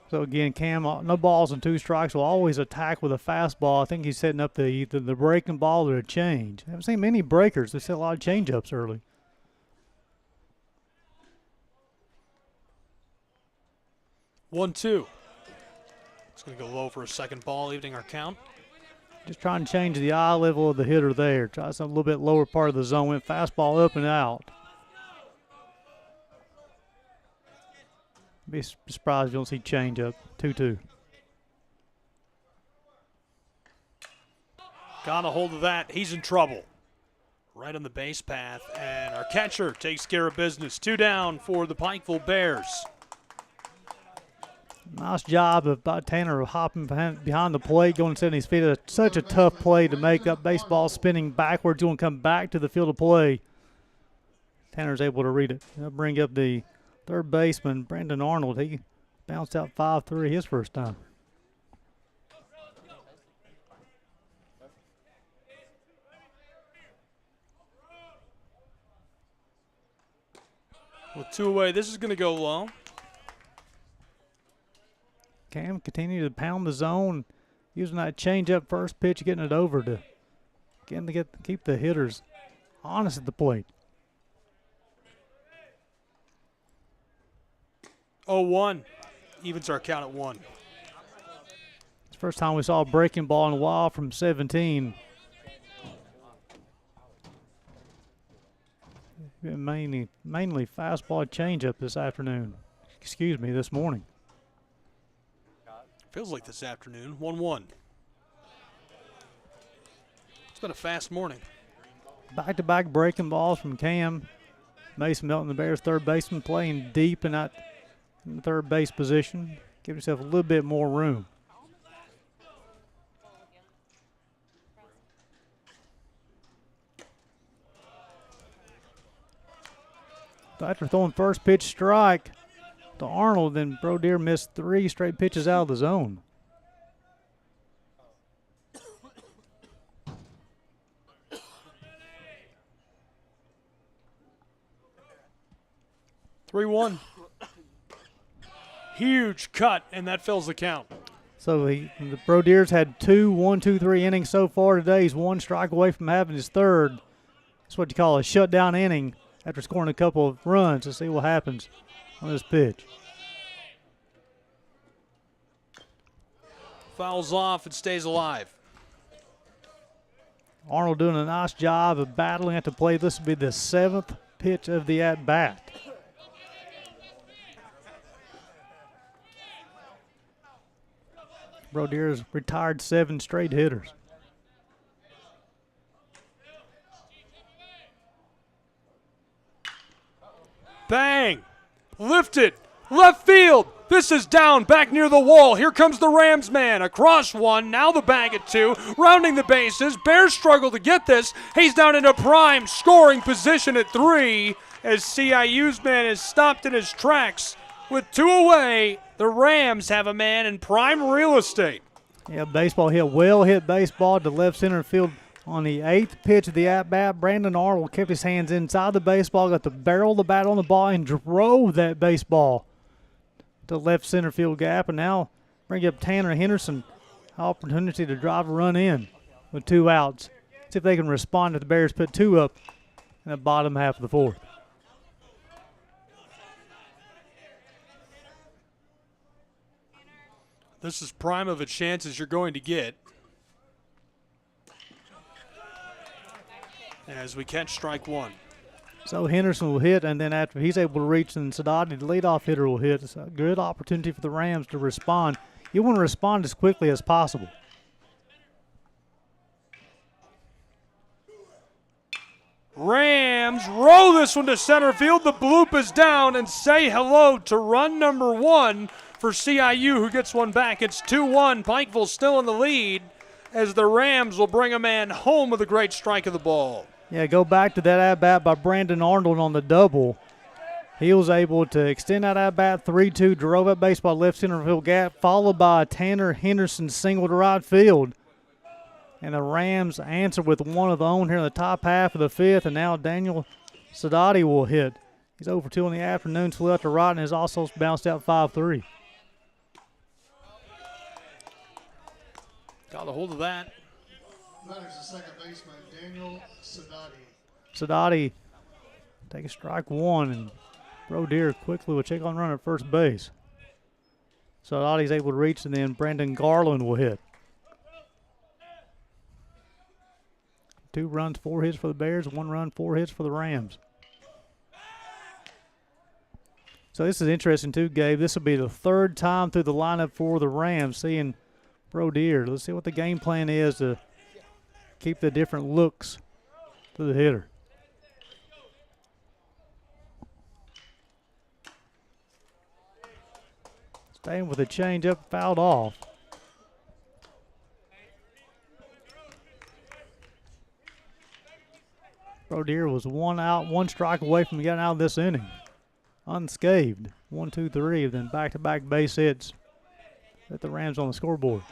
So again, Cam, no balls and 2 strikes, will always attack with a fastball. I think he's setting up the breaking ball or a change. I haven't seen many breakers. They set a lot of change-ups early. 1-2. It's going to go low for a second ball, evening our count. Just trying to change the eye level of the hitter there. Try something a little bit lower part of the zone. Went fastball up and out. Be surprised if you don't see change up. 2-2. Got a hold of that. He's in trouble. Right on the base path, and our catcher takes care of business. 2 down for the Pikeville Bears. Nice job of Tanner hopping behind the plate, going 70 feet. It's such a tough play to make. That baseball spinning backwards. You want to come back to the field of play. Tanner's able to read it. He'll bring up the third baseman, Brandon Arnold. He bounced out 5-3 his first time. With 2 away, this is going to go low. Cam continue to pound the zone, using that change-up first pitch, getting it over to keep the hitters honest at the plate. 0-1, evens our count at 1. It's the first time we saw a breaking ball in a while from 17. Mainly fastball changeup this afternoon. Excuse me, this morning. Feels like this afternoon. 1-1. It's been a fast morning. Back-to-back breaking balls from Cam. Mason Melton, the Bears' third baseman, playing deep in the third base position. Give yourself a little bit more room. After throwing first pitch strike to Arnold, then Brodeer missed 3 straight pitches out of the zone. (3-1). Huge cut, and that fills the count. So the Brodeers had 2 1-2-3 innings so far today. He's 1 strike away from having his third. That's what you call a shutdown inning after scoring a couple of runs. To see what happens on this pitch. Fouls off and stays alive. Arnold doing a nice job of battling at the plate. This will be the 7th pitch of the at-bat. Brodeer has retired 7 straight hitters. Bang! Lifted. Left field. This is down back near the wall. Here comes the Rams man. Across 1. Now the bag at 2. Rounding the bases. Bears struggle to get this. He's down in a prime scoring position at 3 as CIU's man is stopped in his tracks. With 2 away, the Rams have a man in prime real estate. Yeah, baseball hit. Well hit baseball to left center field. On the 8th pitch of the at-bat, Brandon Arnold kept his hands inside the baseball, got the barrel of the bat on the ball, and drove that baseball to left center field gap. And now bring up Tanner Henderson. Opportunity to drive a run in with 2 outs. See if they can respond if the Bears put 2 up in the bottom half of the 4th. This is prime of a chance as you're going to get. As we catch strike 1. So Henderson will hit, and then after he's able to reach, then Sadati, the leadoff hitter, will hit. It's a good opportunity for the Rams to respond. You want to respond as quickly as possible. Rams roll this one to center field. The bloop is down, and say hello to run number 1 for CIU, who gets one back. It's 2-1. Pikeville still in the lead as the Rams will bring a man home with a great strike of the ball. Yeah, go back to that at-bat by Brandon Arnold on the double. He was able to extend that at-bat 3-2, drove that baseball left center field gap, followed by a Tanner Henderson single to right field. And the Rams answer with one of their own here in the top half of the 5th, and now Daniel Sadati will hit. He's over 2 in the afternoon, flew out to right, and has also bounced out 5-3. Got a hold of that. There's the second baseman, Daniel Sadati. Sadati take a strike 1, and Brodeer quickly will check on runner at first base. Sadati's able to reach, and then Brandon Garland will hit. 2 runs, 4 hits for the Bears, 1 run, 4 hits for the Rams. So this is interesting too, Gabe. This will be the 3rd time through the lineup for the Rams seeing Brodier. Let's see what the game plan is to keep the different looks to the hitter. Staying with a changeup, fouled off. Brodier was 1 out, 1 strike away from getting out of this inning. Unscathed. 1, 2, 3, then back-to-back base hits at the Rams on the scoreboard.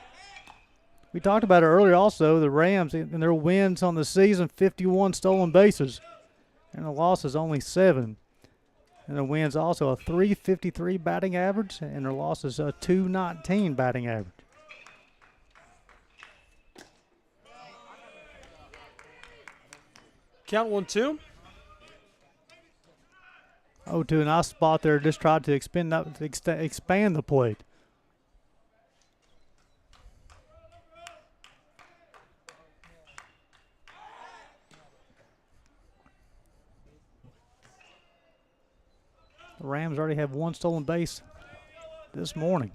We talked about it earlier also, the Rams in their wins on the season, 51 stolen bases, and the losses only 7. And the wins also a .353 batting average, and their losses a .219 batting average. Count 1-2. 0-2, a nice spot there. Just tried to expand the plate. The Rams already have 1 stolen base this morning.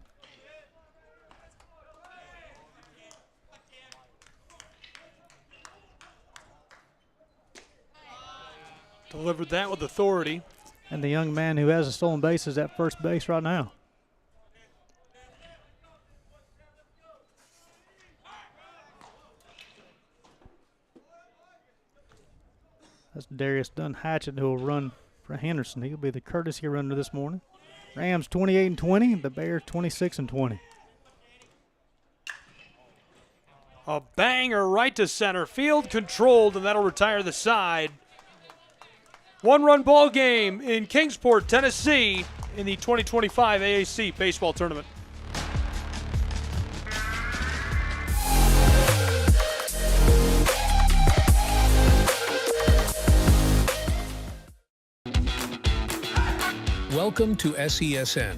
Delivered that with authority. And the young man who has a stolen base is at first base right now. That's Darius Dunn Hatchett who will run for Henderson. He'll be the courtesy runner this morning. Rams 28-20, the Bears 26-20. A banger right to center field, controlled, and that'll retire the side. 1-run ball game in Kingsport, Tennessee in the 2025 AAC baseball tournament. Welcome to SESN,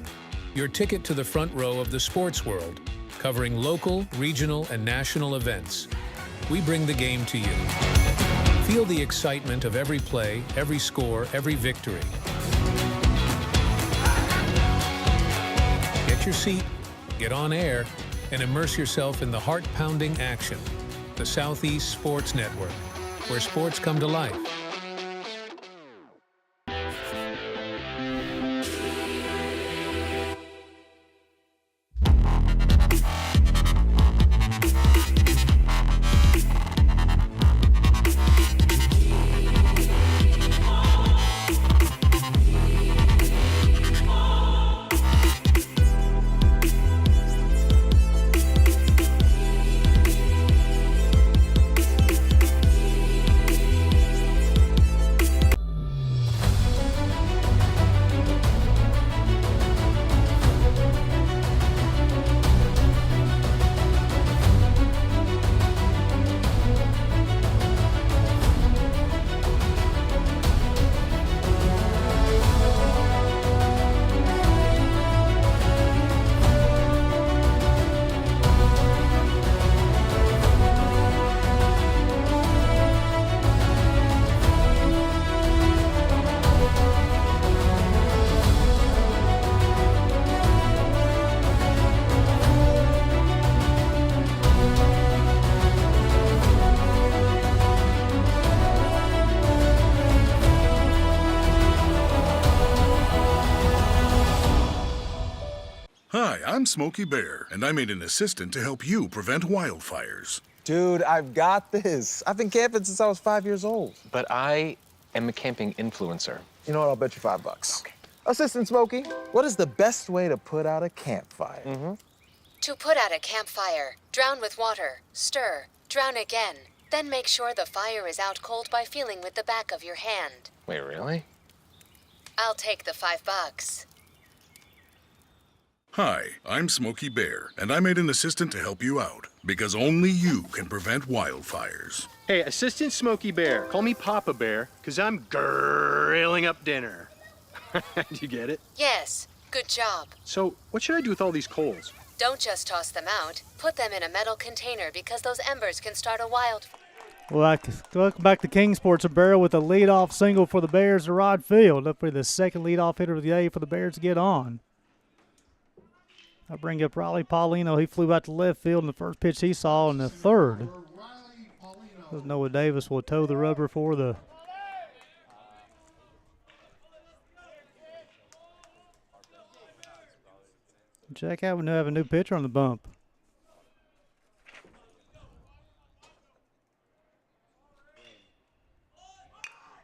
your ticket to the front row of the sports world, covering local, regional, and national events. We bring the game to you. Feel the excitement of every play, every score, every victory. Get your seat, get on air, and immerse yourself in the heart-pounding action. The Southeast Sports Network, where sports come to life. Hi, I'm Smokey Bear, and I made an assistant to help you prevent wildfires. Dude, I've got this. I've been camping since I was 5 years old. But I am a camping influencer. You know what? I'll bet you $5. Okay. Assistant Smokey, what is the best way to put out a campfire? To put out a campfire, drown with water, stir, drown again. Then make sure the fire is out cold by feeling with the back of your hand. Wait, really? I'll take the $5. Hi, I'm Smokey Bear, and I made an assistant to help you out, because only you can prevent wildfires. Hey, Assistant Smokey Bear, call me Papa Bear, because I'm grilling up dinner. Do you get it? Yes, good job. So, what should I do with all these coals? Don't just toss them out. Put them in a metal container because those embers can start a wildfire. Welcome back to Kingsport. Barrow with a leadoff single for the Bears to right field. That'll be the second leadoff hitter of the day for the Bears to get on. I bring up Riley Paulino. He flew out to left field in the first pitch he saw in the third. Noah Davis will toe the rubber for the check out. We have a new pitcher on the bump.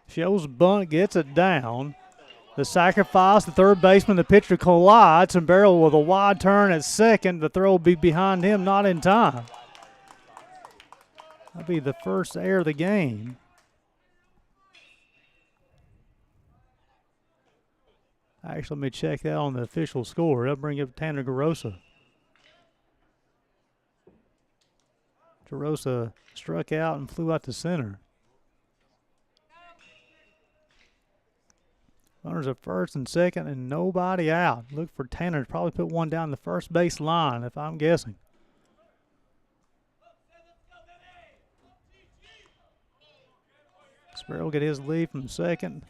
Shows bunt, gets it down. The sacrifice, the third baseman, the pitcher collides, and Barrow with a wide turn at second. The throw will be behind him, not in time. That'll be the first error of the game. Actually, let me check that on the official score. That'll bring up Tanner Garosa. Garosa struck out and flew out to center. Runners at first and second and nobody out. Look for Tanner to probably put one down the first base line, if I'm guessing. Sparrow will get his lead from second.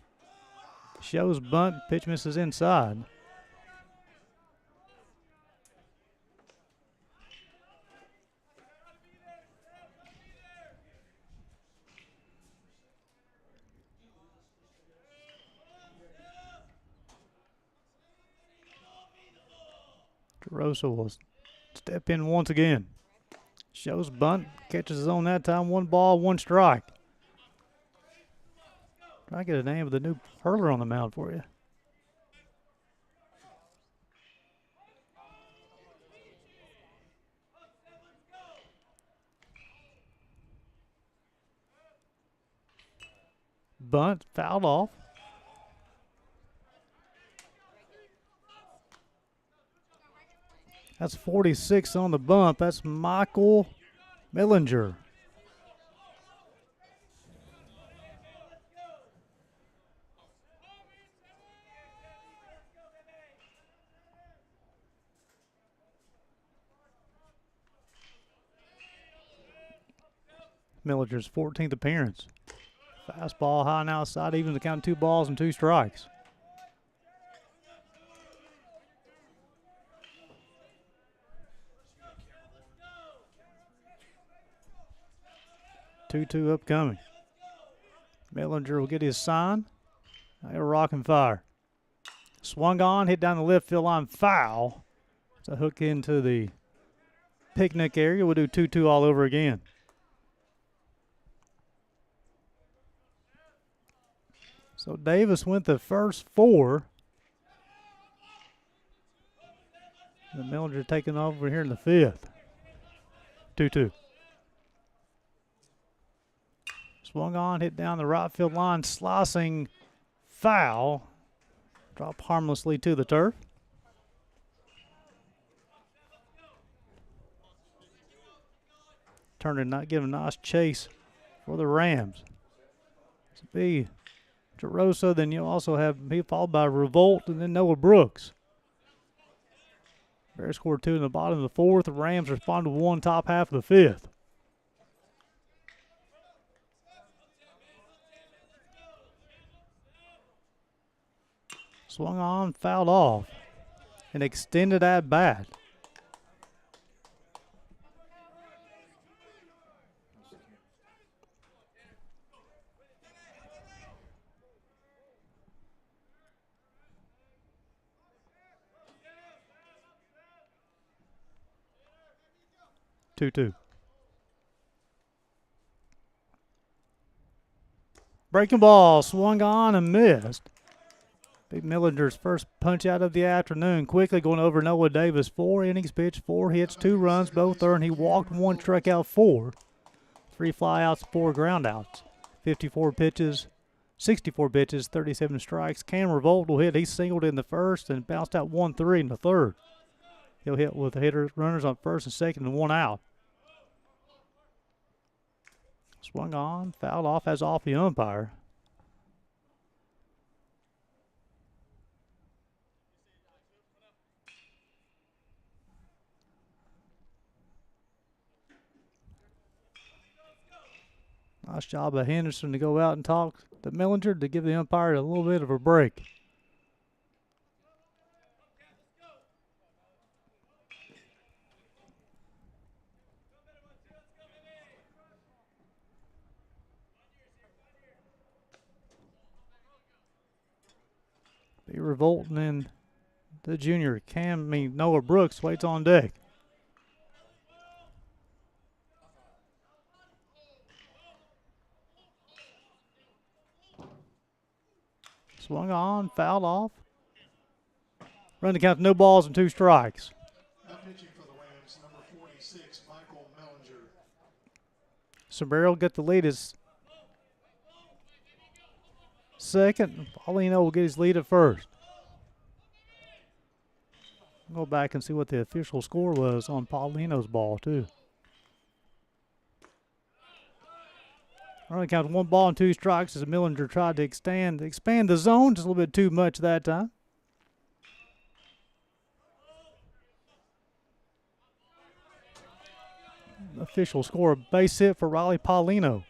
Shows bunt, pitch misses inside. Rosa will step in once again. Shows bunt, catches his own that time. 1 ball, 1 strike. Try to get a name of the new hurler on the mound for you. Bunt, fouled off. That's 46 on the bump. That's Michael Millinger. Millinger's 14th appearance. Fastball high and outside, even to count 2 balls and 2 strikes. Two upcoming. Millinger will get his sign. A rock and fire. Swung on, hit down the left field line, foul. It's a hook into the picnic area. We'll do 2-2 all over again. So Davis went the first 4. The Millinger taking over here in the 5th. 2-2. Swung on, hit down the right field line, slicing foul. Drop harmlessly to the turf. Turner not giving a nice chase for the Rams. It's be Jarosa, then you also have he followed by Revolt and then Noah Brooks. Bears scored 2 in the bottom of the 4th. The Rams responded with 1 top half of the 5th. Swung on, fouled off. An extended at bat. Two. Breaking ball, swung on and missed. Big Millinger's first punch out of the afternoon. Quickly going over Noah Davis. 4 innings pitched, 4 hits, 2 runs, both earned. He walked 1, struck out 4. 3 flyouts, 4 groundouts. 54 pitches, 64 pitches, 37 strikes. Cam Revolt will hit. He singled in the first and bounced out 1-3 in the 3rd. He'll hit with the hitters, runners on first and second and 1 out. Swung on, fouled off as off the umpire. Nice job of Henderson to go out and talk to Millinger to give the umpire a little bit of a break. Be revolting, and the junior Noah Brooks waits on deck. Swung on, fouled off. Run the count to no balls and 2 strikes. Now pitching for the Rams, number 46, Michael Mellinger. Sombrero get the lead as second. Paulino will get his lead at first. I'll go back and see what the official score was on Paulino's ball, too. Running count to 1 ball and 2 strikes as Millinger tried to expand the zone just a little bit too much that time. Official score, a base hit for Riley Paulino.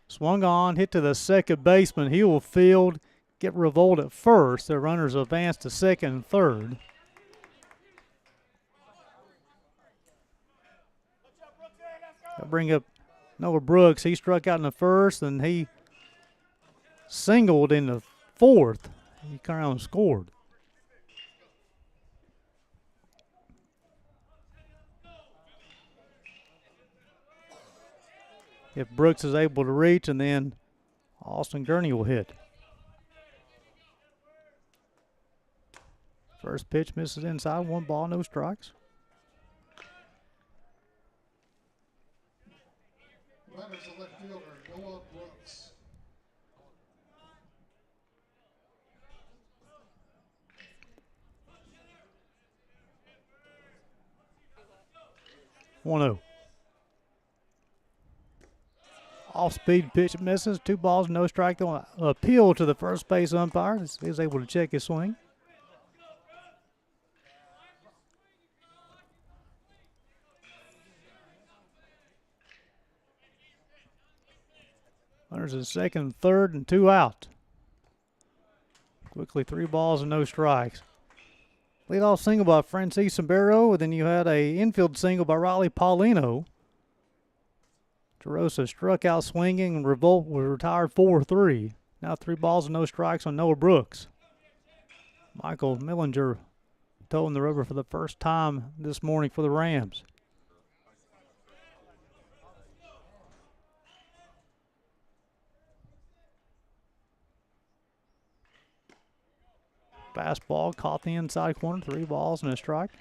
Swung on, hit to the second baseman. He will field, get Revolt at first. The runners advance to second and third. I'll bring up Noah Brooks. He struck out in the first, and he singled in the fourth. He come around and scored. If Brooks is able to reach, and then Austin Gurney will hit. First pitch misses inside, 1 ball, no strikes. Runner's the left fielder, Noah Brooks. One-zero. Off-speed pitch misses. 2 balls, no strike. They'll appeal to the first base umpire. He was able to check his swing. Runners in second, third, and 2 out. Quickly 3 balls and no strikes. Leadoff single by Francis Sombrero, and then you had a infield single by Riley Paulino. DeRosa struck out swinging, and Revolt was retired 4-3. Now 3 balls and no strikes on Noah Brooks. Michael Millinger toeing the rubber for the first time this morning for the Rams. Fastball caught the inside corner, 3 balls and a strike.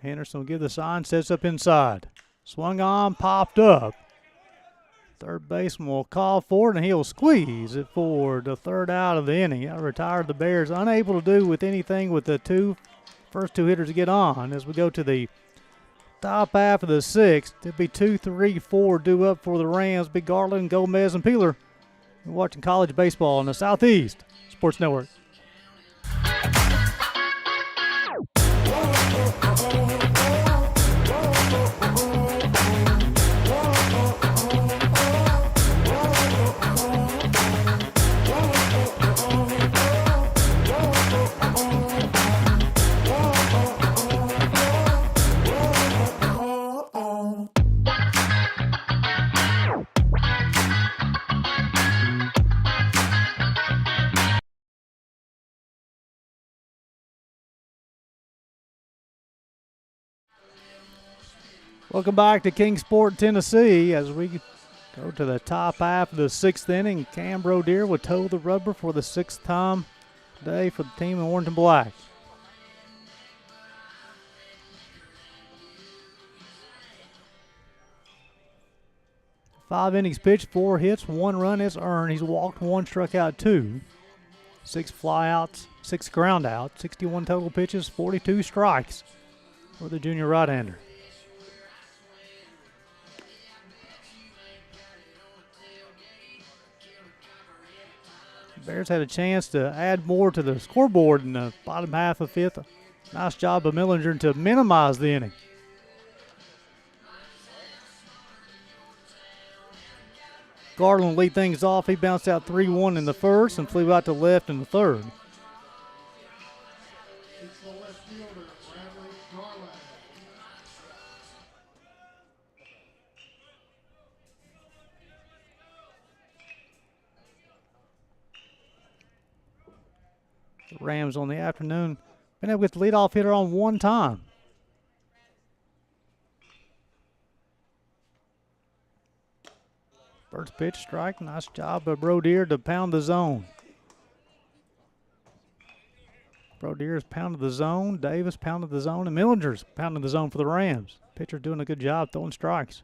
Henderson will give the sign, sets up inside. Swung on, popped up. Third baseman will call for it, and he'll squeeze it forward. The 3rd out of the inning. That retired the Bears, unable to do with anything with the first two hitters to get on. As we go to the top half of the 6th, it'll be 2, 3, 4 due up for the Rams. Big Garland, Gomez, and Peeler. You're watching college baseball on the Southeast Sports Network. Welcome back to Kingsport, Tennessee, as we go to the top half of the 6th inning. Cam Brodier will toe the rubber for the 6th time today for the team in orange and black. Five innings pitched, 4 hits, 1 run is earned. He's walked 1, struck out 2. 6 flyouts, 6 ground outs, 61 total pitches, 42 strikes for the junior right-hander. Bears had a chance to add more to the scoreboard in the bottom half of fifth. Nice job of Millinger to minimize the inning. Garland lead things off. He bounced out 3-1 in the first and flew out to left in the third. It's the left fielder, Bradley Garland. The Rams on the afternoon been able to get the leadoff hitter on one time. First pitch strike. Nice job by Brodier to pound the zone. Brodier's pounded the zone. Davis pounded the zone. And Millinger's pounding the zone for the Rams. Pitcher doing a good job throwing strikes.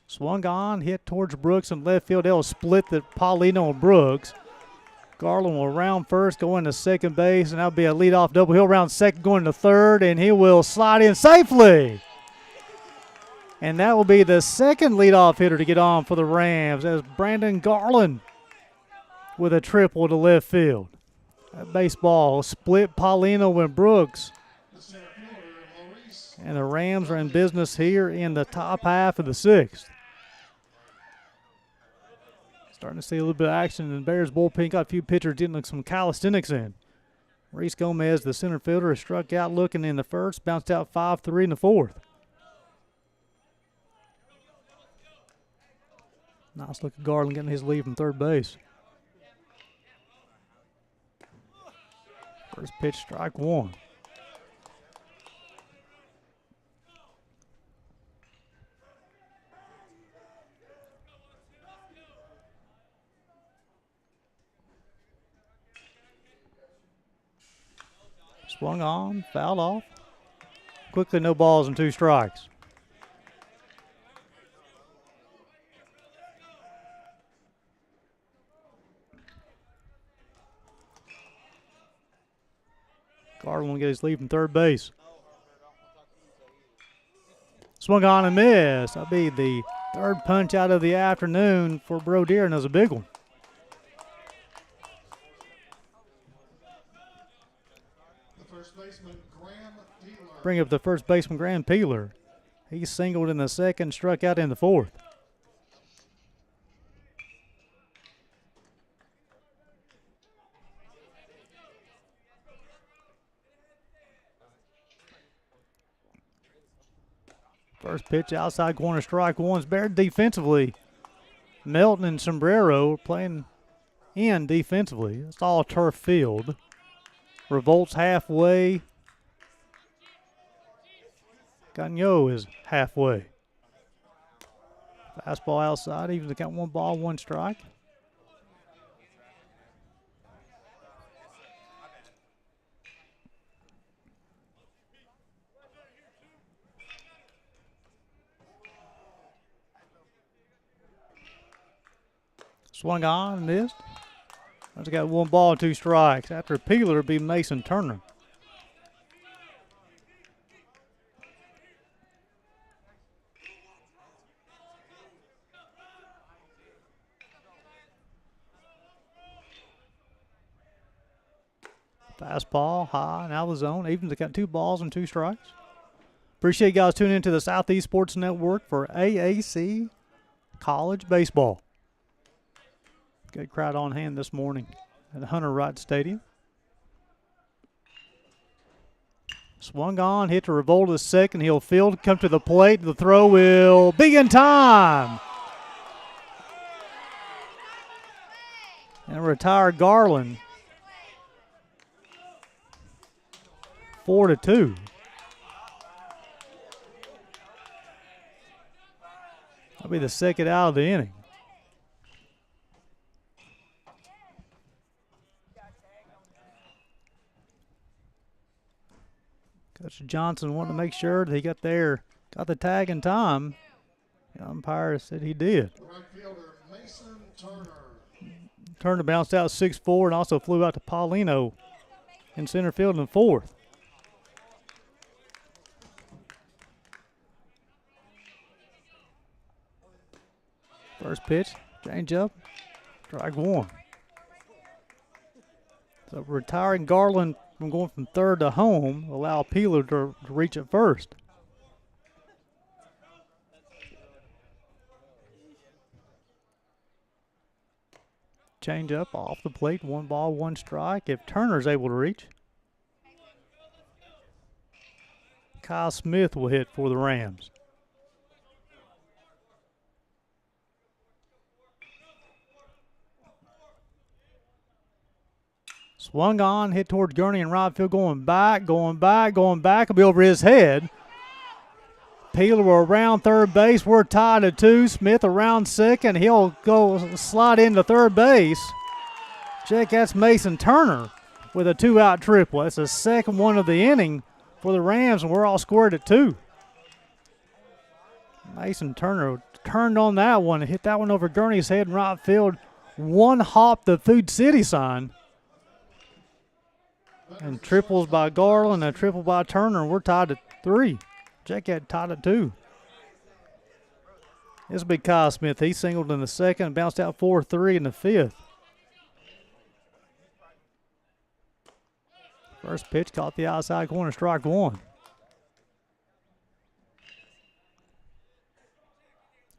Swung on, hit towards Brooks in left field. They'll split the Paulino and Brooks. Garland will round first, go into second base, and that'll be a leadoff double. He'll round second, going to third, and he will slide in safely. And that will be the second leadoff hitter to get on for the Rams as Brandon Garland with a triple to left field. That baseball split Paulino and Brooks. And the Rams are in business here in the top half of the sixth. Starting to see a little bit of action in the Bears bullpen. Got a few pitchers getting some calisthenics in. Reese Gomez, the center fielder, has struck out looking in the first, bounced out 5-3 in the fourth. Nice look at Garland getting his lead from third base. First pitch, strike one. Swung on, fouled off. Quickly, no balls and 2 strikes. Garland will get his lead from third base. Swung on and missed. That'll be the third punch out of the afternoon for Brodier, and that's a big one. Bring up the first baseman, Graham Peeler. He singled in the second, struck out in the fourth. First pitch outside corner, strike one. Bears defensively. Melton and Sombrero playing in defensively. It's all turf field. Revolt's halfway. Gagnon is halfway. Fastball outside, even to count 1 ball, 1 strike. Swung on and missed. That's got 1 ball, 2 strikes. After Peeler, it'll be Mason Turner. Fastball, high, and out of the zone. Evans got 2 balls and 2 strikes. Appreciate you guys tuning into the Southeast Sports Network for AAC College Baseball. Good crowd on hand this morning at Hunter Wright Stadium. Swung on, hit to Revolt to second. He'll field, come to the plate. The throw will be in time. And retire Garland. 4-2. That'll be the second out of the inning. Coach Johnson wanted to make sure that he got the tag in time. The umpire said he did. Right fielder, Mason Turner. Turner bounced out 6-4 and also flew out to Paulino in center field in the fourth. First pitch, change up, strike one. So retiring Garland from going from third to home, allow Peeler to reach at first. Change up off the plate, 1 ball, 1 strike. If Turner's able to reach, Kyle Smith will hit for the Rams. Swung on, hit towards Gurney in right field, going back. It'll be over his head. Peeler around third base. We're tied at 2. Smith around second. He'll go slide into third base. Check, that's Mason Turner with a 2-out triple. That's the second one of the inning for the Rams, and we're all scored at 2. Mason Turner turned on that one and hit that one over Gurney's head in right field. One hop the Food City sign. And triples by Garland, a triple by Turner. We're tied at 3. Jackett tied at 2. This will be Kyle Smith. He singled in the second, bounced out 4-3 in the 5th. First pitch caught the outside corner, strike 1.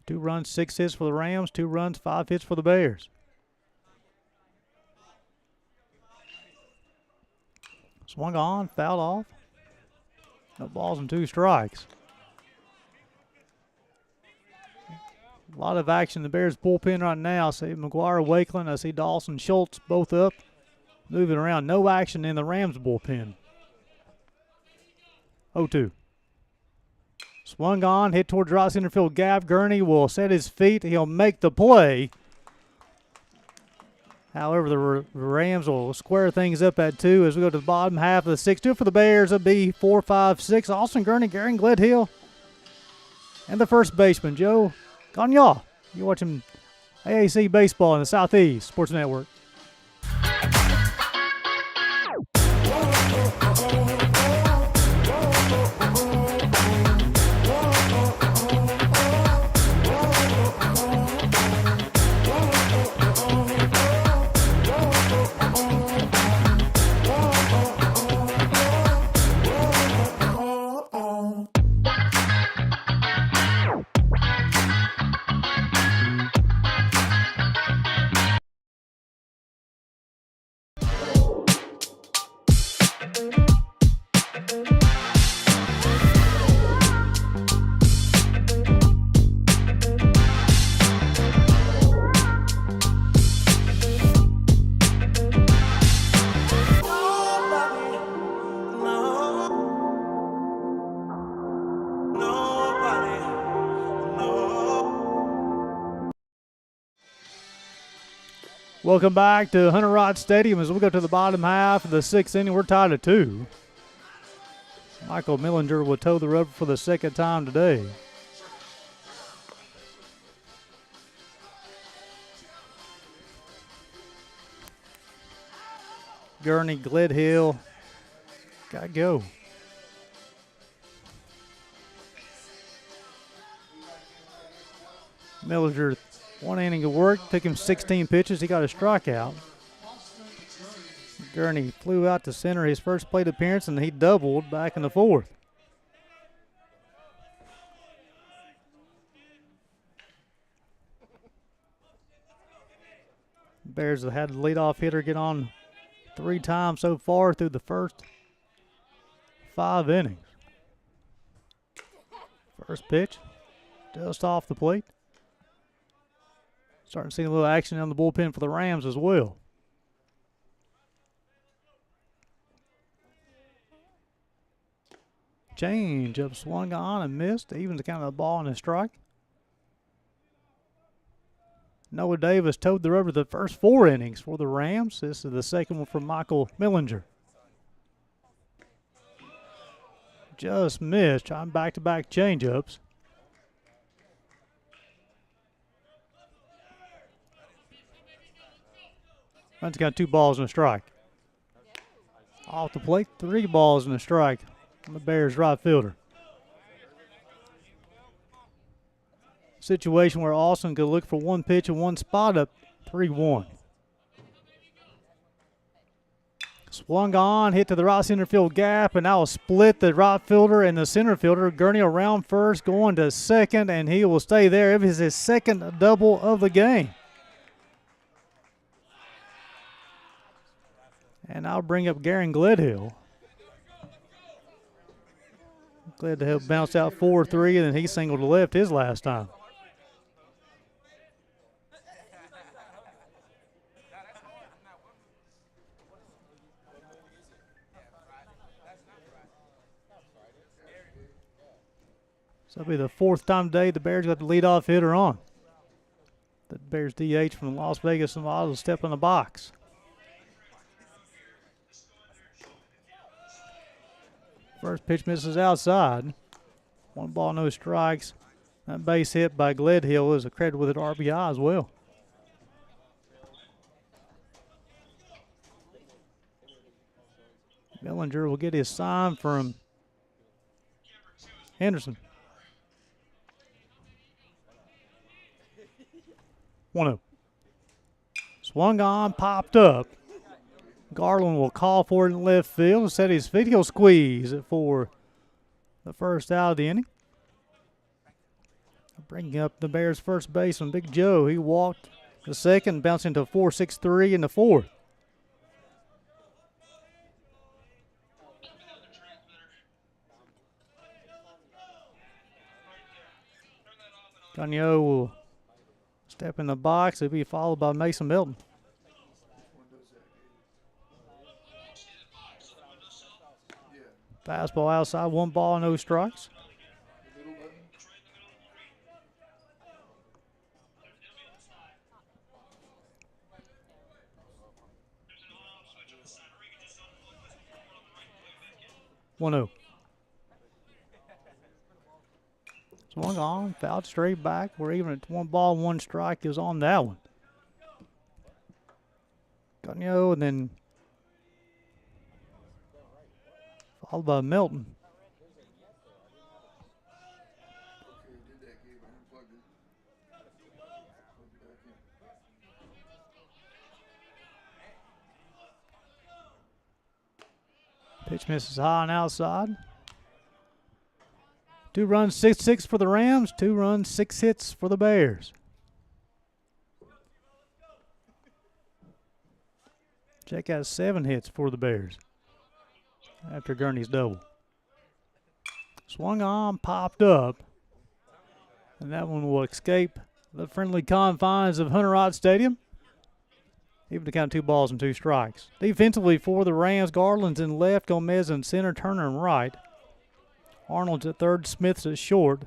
2 runs, 6 hits for the Rams. 2 runs, 5 hits for the Bears. Swung on, fouled off. No balls and 2 strikes. A lot of action in the Bears bullpen right now. I see McGuire, Wakeland. I see Dawson, Schultz both up, moving around. No action in the Rams bullpen. 0-2. Swung on, hit towards right center field gap. Gurney will set his feet. He'll make the play. However, the Rams will square things up at 2 as we go to the bottom half of the 6th. 2 for the Bears. It'll be 4, 5, 6. Austin Gurney, Gary Gledhill, and the first baseman, Joe Gagnon. You're watching AAC Baseball in the Southeast Sports Network. Welcome back to Hunter Rod Stadium as we go to the bottom half of the 6th inning. We're tied at 2. Michael Millinger will toe the rubber for the second time today. Gurney, Gledhill, gotta go. Millinger, 1 inning of work, took him 16 pitches. He got a strikeout. Gurney flew out to center his first plate appearance, and he doubled back in the 4th. Bears have had the leadoff hitter get on 3 times so far through the first 5 innings. First pitch, just off the plate. Starting to see a little action on the bullpen for the Rams as well. Change up, swung on and missed. Evens kind of a ball and a strike. Noah Davis towed the rubber the first 4 innings for the Rams. This is the second one from Michael Millinger. Just missed, trying back-to-back change-ups. Hunt's got 2 balls and a strike. Off the plate, 3 balls and a strike on the Bears right fielder. Situation where Austin could look for 1 pitch and 1 spot up, 3-1. Swung on, hit to the right center field gap, and that will split the right fielder and the center fielder. Gurney around first, going to second, and he will stay there. It is his second double of the game. And I'll bring up Garen Gledhill. Gledhill bounced out 4-3, and then he singled to left his last time. So it'll be the fourth time today the Bears got the leadoff hitter on. The Bears DH from Las Vegas Nevada will step in the box. First pitch misses outside. 1 ball, no strikes. That base hit by Gledhill is a credit with an RBI as well. Millinger will get his sign from Henderson. 1-0. Swung on, popped up. Garland will call for it in left field and set his video squeeze for the first out of the inning. Bringing up the Bears' first baseman, Big Joe. He walked the second, bouncing to 4-6-3 in the fourth. Gagnon will step in the box. He'll be followed by Mason Milton. Fastball outside, 1 ball, no strikes. One 0. Swung on, fouled straight back. We're even at 1 ball, 1 strike is on that one. Gagnon and then followed by Milton. Pitch misses high and outside. 2 runs, 6-6 for the Rams. 2 runs, 6 hits for the Bears. Check out 7 hits for the Bears after Gurney's double. Swung on, popped up. And that one will escape the friendly confines of Hunter Ott Stadium. Even to count 2 balls and 2 strikes. Defensively for the Rams, Garland's in left, Gomez in center, Turner in right. Arnold's at third, Smith's at short.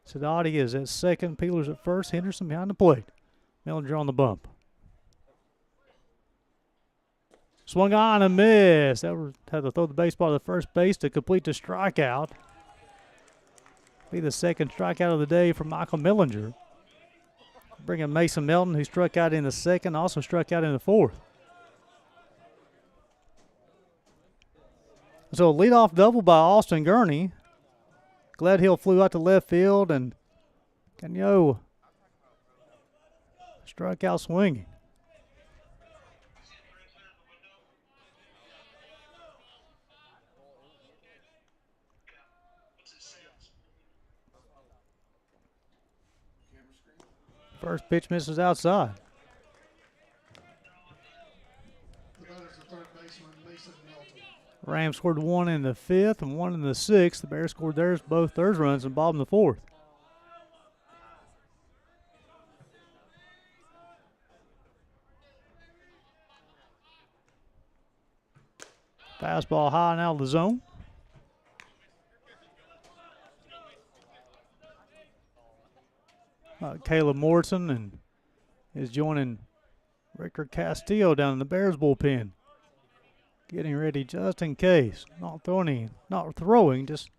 Sadati is at second, Peeler's at first, Henderson behind the plate. Millinger on the bump. Swung on and missed. That had to throw the baseball to the first base to complete the strikeout. Be the second strikeout of the day for Michael Millinger. Bringing Mason Melton, who struck out in the second, also struck out in the fourth. So a leadoff double by Austin Gurney. Gledhill flew out to left field, and Gagnon struck out swinging. First pitch misses outside. Rams scored 1 in the 5th and 1 in the 6th. The Bears scored both theirs runs and Bob in the 4th. Fastball high and out of the zone. Caleb Morrison and is joining Ricker Castillo down in the Bears bullpen. Getting ready just in case. Not throwing, just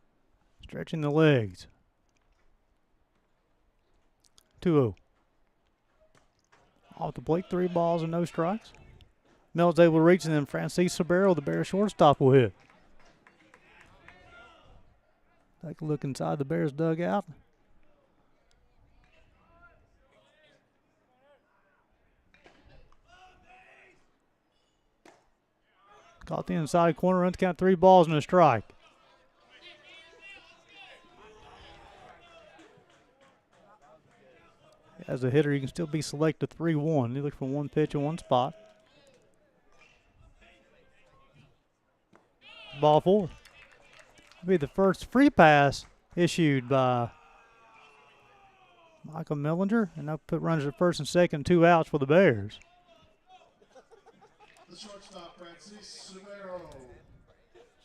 stretching the legs. 2-0. Off the plate, 3 balls and no strikes. Mel's able to reach, and then Francis Sabero, the Bears shortstop, will hit. Take a look inside the Bears dugout. Caught the inside corner, runs count 3 balls and a strike. As a hitter, you can still be selected 3-1. You look for one pitch in one spot. Ball 4. Will be the first free pass issued by Michael Millinger, and they'll put runners at first and second, 2 outs for the Bears. The shortstop, Francis Sombrero.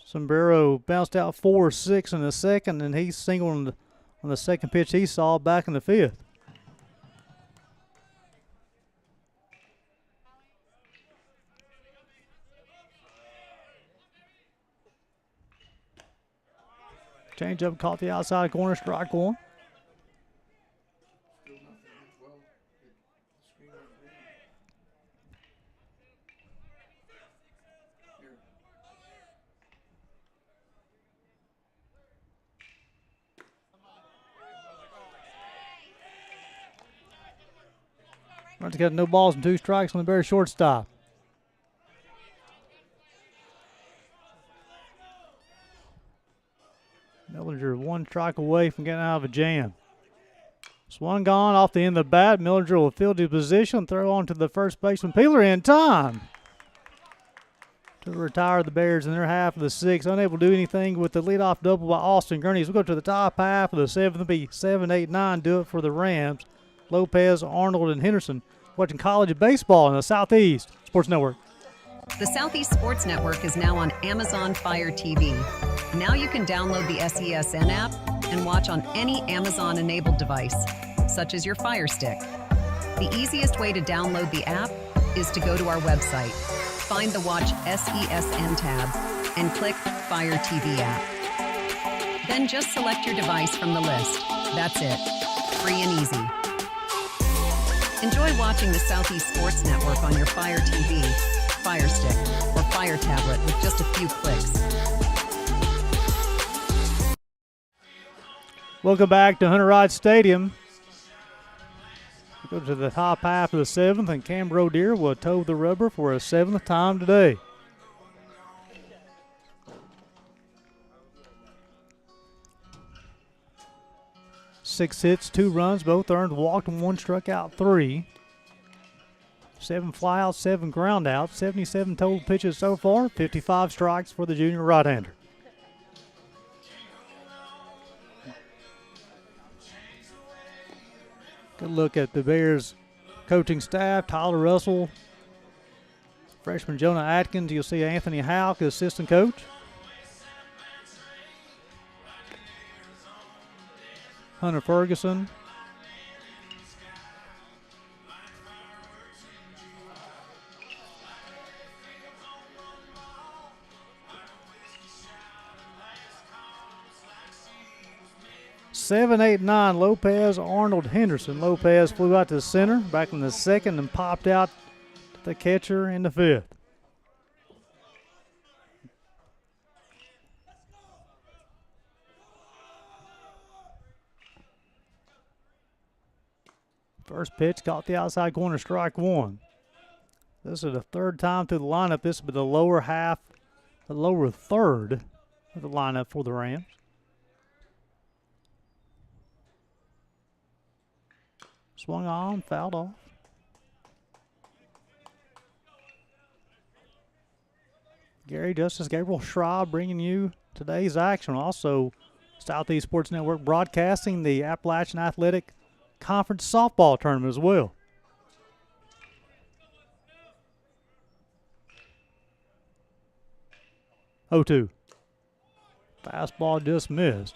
Sombrero bounced out 4-6 in the second, and he singled on the second pitch he saw back in the 5th. Change up, caught the outside corner, strike 1. Runners got no balls and 2 strikes on the Bears shortstop. Millinger 1 strike away from getting out of a jam. Swung gone off the end of the bat. Millinger will field his position, throw on to the first baseman. Peeler in time to retire the Bears in their half of the 6th. Unable to do anything with the leadoff double by Austin Gurney. We'll go to the top half of the 7th. It'll be 7, 8, 9. Do it for the Rams. Lopez, Arnold, and Henderson watching college baseball in the Southeast Sports Network. The Southeast Sports Network is now on Amazon Fire TV. Now you can download the SESN app and watch on any Amazon-enabled device, such as your Fire Stick. The easiest way to download the app is to go to our website, find the Watch SESN tab, and click Fire TV app. Then just select your device from the list. That's it. Free and easy. Enjoy watching the Southeast Sports Network on your Fire TV, Fire Stick, or Fire tablet with just a few clicks. Welcome back to Hunter Wright Stadium. We go to the top half of the 7th, and Cam Rodeer will toe the rubber for a 7th time today. Six hits, 2 runs, both earned, walked, and 1 struck out 3. 7 flyouts, 7 groundouts, 77 total pitches so far, 55 strikes for the junior right-hander. Good look at the Bears coaching staff. Tyler Russell, freshman Jonah Atkins. You'll see Anthony Houck, assistant coach. Hunter Ferguson. Seven, 8, 9, Lopez, Arnold, Henderson. Lopez flew out to center, back in the 2nd, and popped out to the catcher in the 5th. First pitch, caught the outside corner, strike 1. This is the 3rd time through the lineup. This will be the lower half, the lower 3rd of the lineup for the Rams. Swung on, fouled off. Gary Justice, Gabriel Schraub bringing you today's action. Also, Southeast Sports Network broadcasting the Appalachian Athletic Conference softball tournament as well. Oh, 2. Fastball just missed.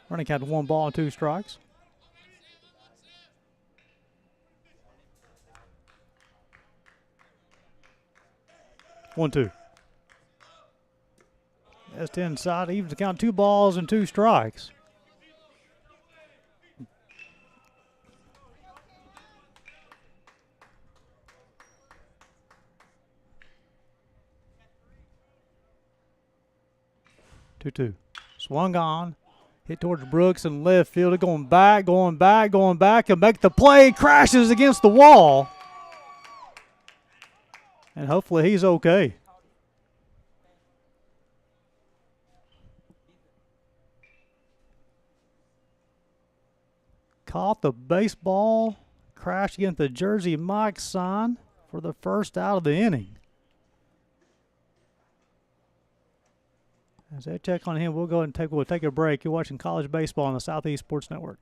Running count to 1 ball and 2 strikes. One, 2. That's to inside. Evens the count, 2 balls and 2 strikes. Two. Swung on. Hit towards Brooks in left field. Going back, and make the play. Crashes against the wall. And hopefully he's okay. Caught the baseball, crashed against the Jersey Mike sign for the first out of the inning. As they check on him, we'll go ahead and we'll take a break. You're watching college baseball on the Southeast Sports Network.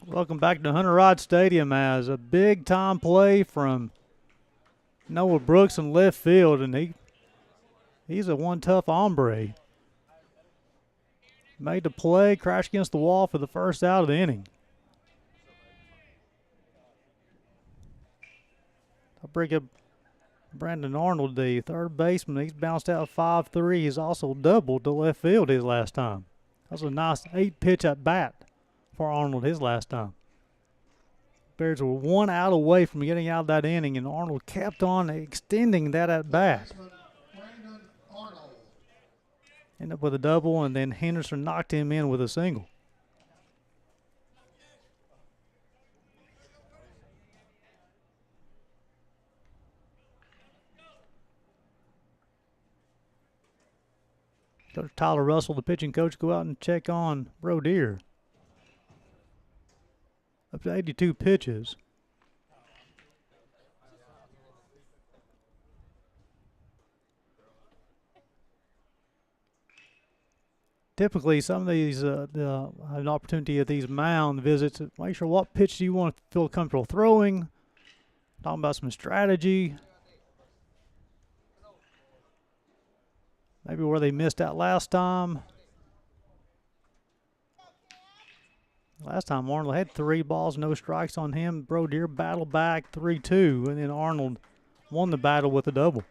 Welcome back to Hunter Rod Stadium as a big-time play from Noah Brooks in left field, and he's a one tough hombre. Made the play, crashed against the wall for the first out of the inning. I'll bring up Brandon Arnold, the third baseman. He's bounced out 5-3. He's also doubled to left field his last time. That was a nice 8-pitch at bat for Arnold his last time. Bears were one out away from getting out of that inning, and Arnold kept on extending that at bat. Ended up with a double, and then Henderson knocked him in with a single. Coach Tyler Russell, the pitching coach, go out and check on Roedier. Up to 82 pitches. Typically, some of these have an opportunity at these mound visits to make sure what pitch do you want to feel comfortable throwing. Talking about some strategy. Maybe where they missed out last time. Last time Arnold had 3 balls, no strikes on him. Roedier battled back 3-2, and then Arnold won the battle with a double.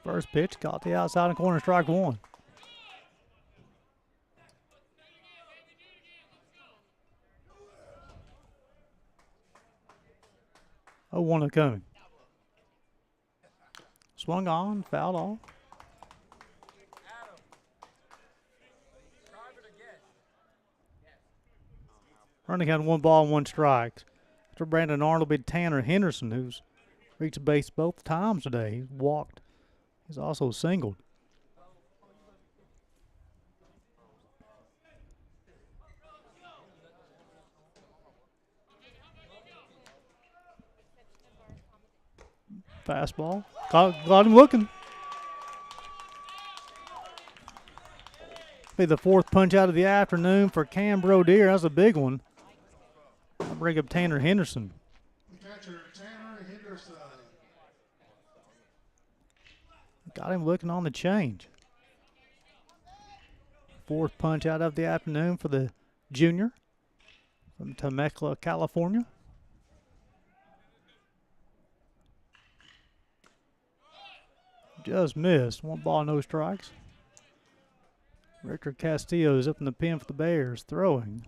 First pitch, caught the outside and corner, strike 1. Oh, 1 coming. Swung on, fouled off. Running had 1 ball and 1 strike. After Brandon Arnold, be Tanner Henderson, who's reached base both times today. He's walked. He's also singled. Fastball. Got him looking. Be the 4th punch out of the afternoon for Cam Roedier. That's a big one. I'll bring up Tanner Henderson. Catcher Tanner Henderson. Got him looking on the change. 4th punch out of the afternoon for the junior from Temecula, California. Just missed. 1 ball, no strikes. Richard Castillo is up in the pen for the Bears, throwing.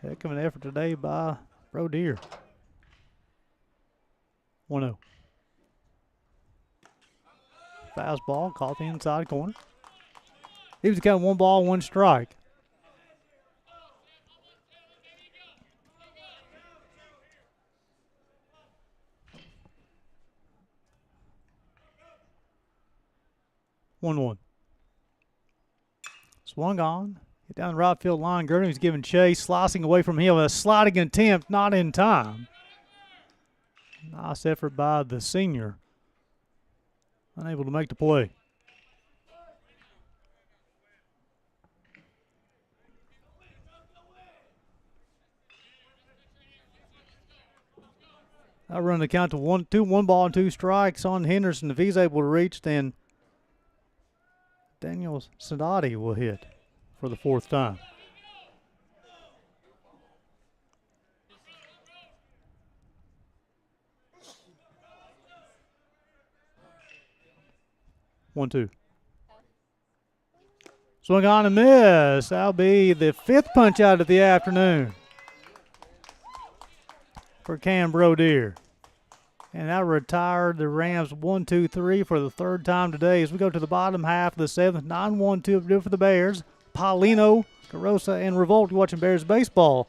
Heck of an effort today by Roedier. 1-0. Fastball, caught the inside corner. He was counting 1 ball, 1 strike. Swung on. Hit down the right field line. Gurney's giving chase. Slicing away from him. A sliding attempt. Not in time. Nice effort by the senior. Unable to make the play. I run the count to 1 ball and 2 strikes on Henderson. If he's able to reach, then Daniel Now Sadati will hit for the 4th time. One, two. Swung on and miss. That'll be the 5th punch out of the afternoon for Cam Brodier. And that retired the Rams 1-2-3 for the 3rd time today as we go to the bottom half of the 7th. 9-1-2 to do for the Bears. Paulino, Carosa, and Revolt. You're watching Bears baseball.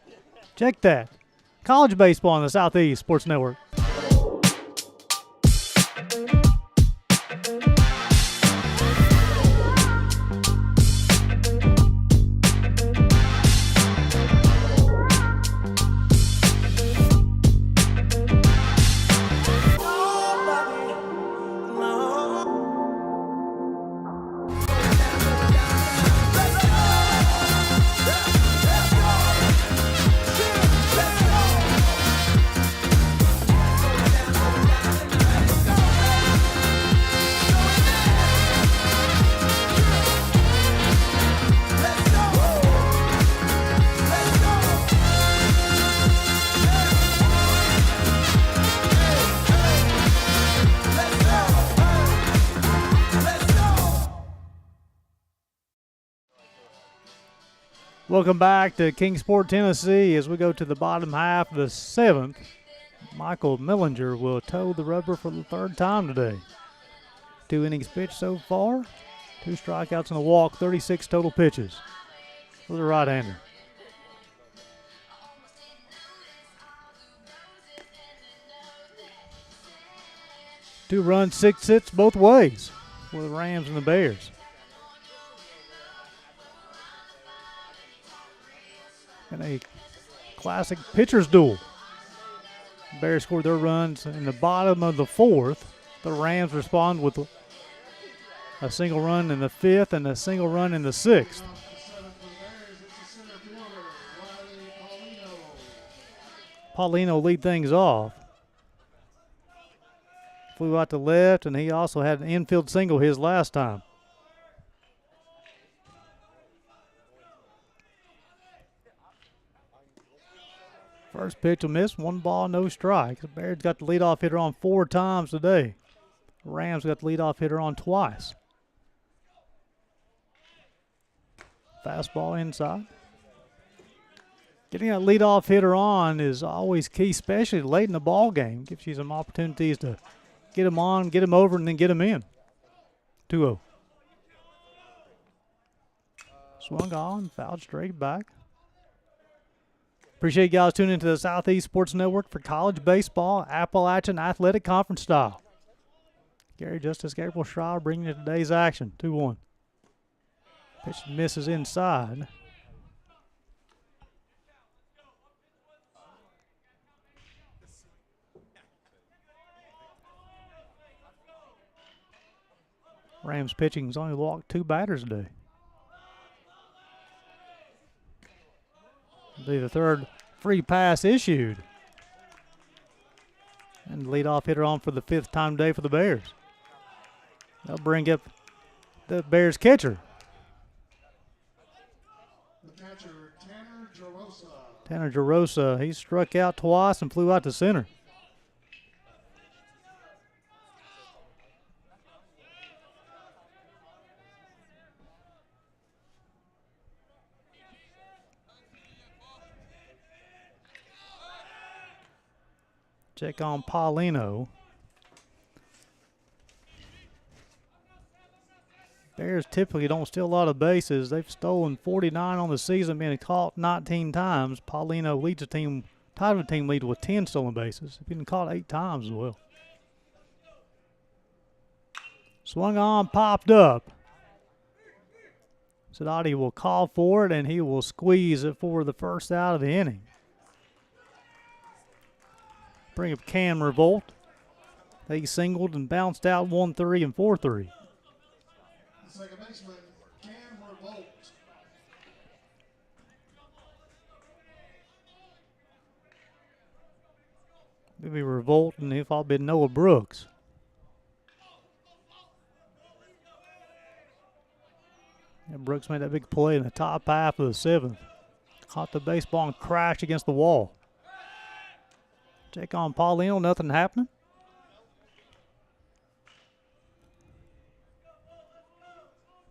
Check that. College baseball on the Southeast Sports Network. Welcome back to Kingsport, Tennessee as we go to the bottom half of the 7th. Michael Millinger will toe the rubber for the 3rd time today. 2 innings pitched so far, 2 strikeouts and a walk, 36 total pitches for the right-hander. Two runs, 6 hits both ways for the Rams and the Bears. And a classic pitcher's duel. The Bears scored their runs in the bottom of the 4th. The Rams respond with a single run in the 5th and a single run in the 6th. Paulino lead things off. Flew out to left, and he also had an infield single his last time. First pitch will miss, 1 ball, no strikes. The Bears got the leadoff hitter on 4 times today. The Rams got the leadoff hitter on twice. Fastball inside. Getting that leadoff hitter on is always key, especially late in the ball game. Gives you some opportunities to get him on, get him over, and then get him in. 2-0. Swung on, fouled straight back. Appreciate you guys tuning into the Southeast Sports Network for college baseball, Appalachian Athletic Conference style. Gary Justice, Gabriel Schreier bringing you today's action. 2-1. Pitch misses inside. Rams pitching's only walked 2 batters today. Be the 3rd free pass issued. And leadoff hitter on for the 5th time today for the Bears. They'll bring up the Bears catcher. The catcher, Tanner Jarosa. Tanner Jarosa, he struck out twice and flew out to center. Check on Paulino. Bears typically don't steal a lot of bases. They've stolen 49 on the season, being caught 19 times. Paulino leads the team, tied with the team lead with 10 stolen bases. He's been caught 8 times as well. Swung on, popped up. Sadati will call for it, and he will squeeze it for the first out of the inning. Bring up Cam Revolt. They singled and bounced out 1-3 and 4-3. Second baseman, Cam Revolt. Maybe Revolt, and if I'll be Noah Brooks. And Brooks made that big play in the top half of the 7th. Caught the baseball and crashed against the wall. Check on Paulino, nothing happening.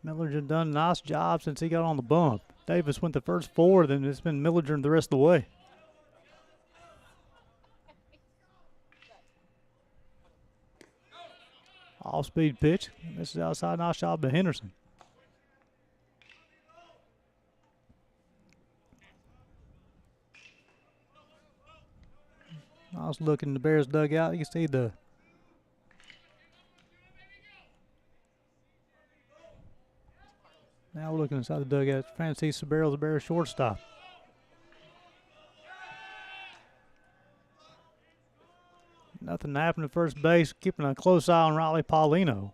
Millinger done a nice job since he got on the bump. Davis went the first 4, then it's been Millinger the rest of the way. Off-speed pitch. This is outside, nice job by Henderson. I was looking in the Bears dugout. You can see the now we're looking inside the dugout. Francis Sabero, the Bears shortstop. Nothing happened at first base. Keeping a close eye on Riley Paulino.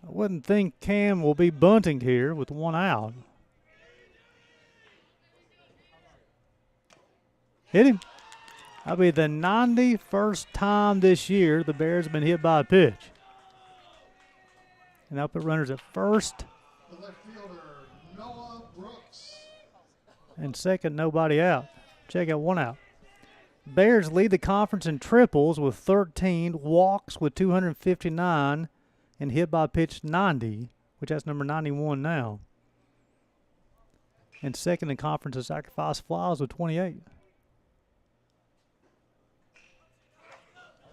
I wouldn't think Cam will be bunting here with 1 out. Hit him. That'll be the 91st time this year the Bears have been hit by a pitch. And they'll put runners at first. The left fielder, Noah Brooks. And second, nobody out. Check out 1 out. Bears lead the conference in triples with 13, walks with 259, and hit by pitch 90, which that's number 91 now. And second in conference in sacrifice flies with 28.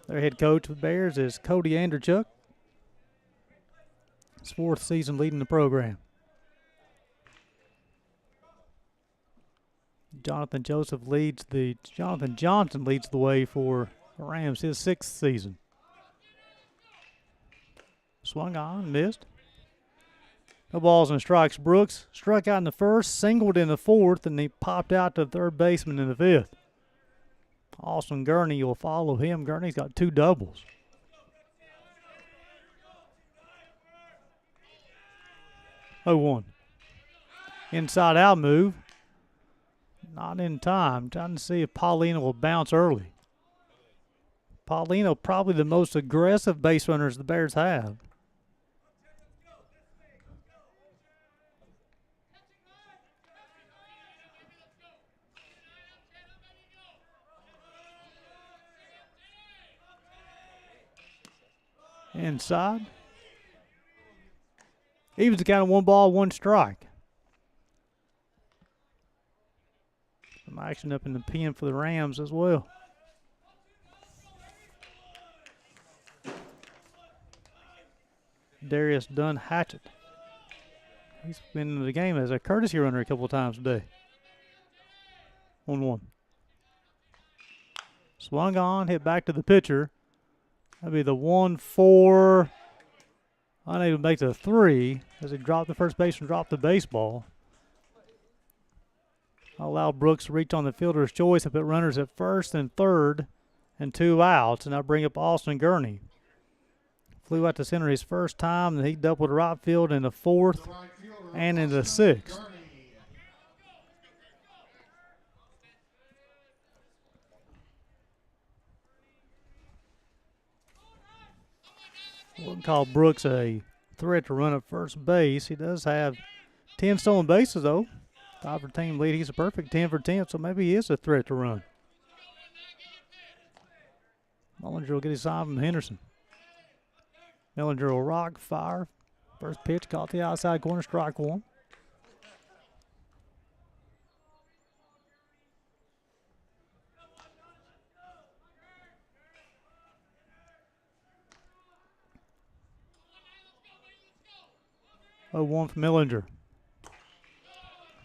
Their head coach of the Bears is Cody Anderchuk. His 4th season leading the program. Jonathan Johnson leads the way for the Rams, his 6th season. Swung on, missed. No balls and strikes. Brooks struck out in the 1st, singled in the 4th, and he popped out to the 3rd baseman in the 5th. Austin Gurney will follow him. Gurney's got 2 doubles. Oh, 1. Inside out move. Not in time. Trying to see if Paulino will bounce early. Paulino probably the most aggressive base runners the Bears have. Inside. Evens the count of 1 ball, 1 strike. Some action up in the pen for the Rams as well. Darius Dunn Hatchett. He's been in the game as a courtesy runner a couple of times today. 1-1. Swung on, hit back to the pitcher. That'd be the 1-4. Unable to make the 3 as he dropped the first baseman, dropped the baseball. Allow Brooks to reach on the fielder's choice and put runners at 1st and 3rd and 2 outs. And now bring up Austin Gurney. Flew out to center his 1st time, and he doubled the right field in the 4th and in the 6th. Wouldn't call Brooks a threat to run at first base. He does have 10 stolen bases, though. 5 for team lead. He's a perfect 10 for 10, so maybe he is a threat to run. Millinger will get his sign from Henderson. Millinger will rock, fire. First pitch caught the outside corner, strike 1. Oh, 1 for Millinger.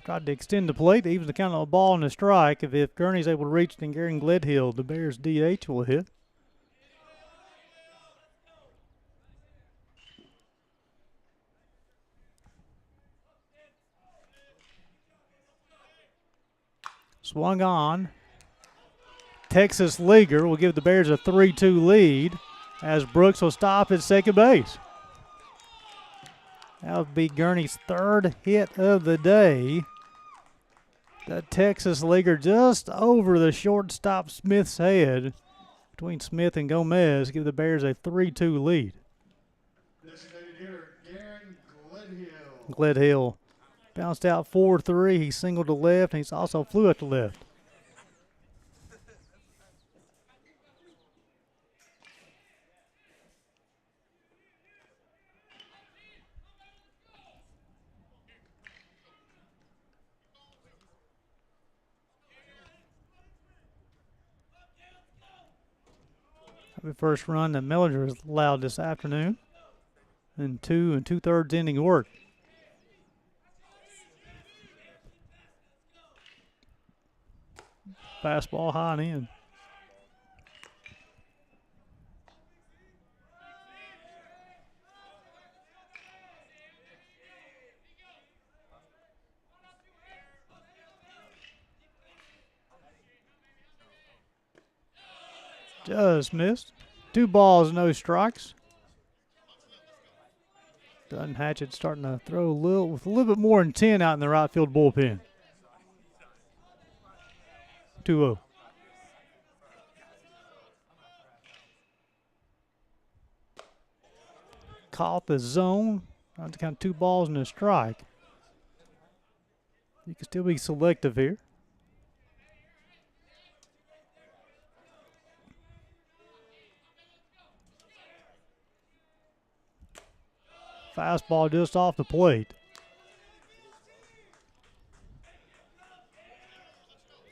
Tried to extend the plate, evens the count of a ball and a strike. If Gurney's able to reach, then Gary Gledhill, the Bears DH, will hit. Swung on. Texas Leaguer will give the Bears a 3-2 lead as Brooks will stop at second base. That would be Gurney's 3rd hit of the day. The Texas Leaguer just over the shortstop Smith's head. Between Smith and Gomez, give the Bears a 3-2 lead. Designated hitter, Garen Gledhill. Gledhill bounced out 4-3. He singled to left, and he's also flew up to left. The first run that Mellinger has allowed this afternoon. And 2 2/3 inning work. Fastball high and in. Just missed. 2 balls, no strikes. Dunn Hatchett starting to throw with a little bit more intent out in the right field bullpen. 2-0. Caught the zone. Trying to count 2 balls and a strike. You can still be selective here. Fastball just off the plate.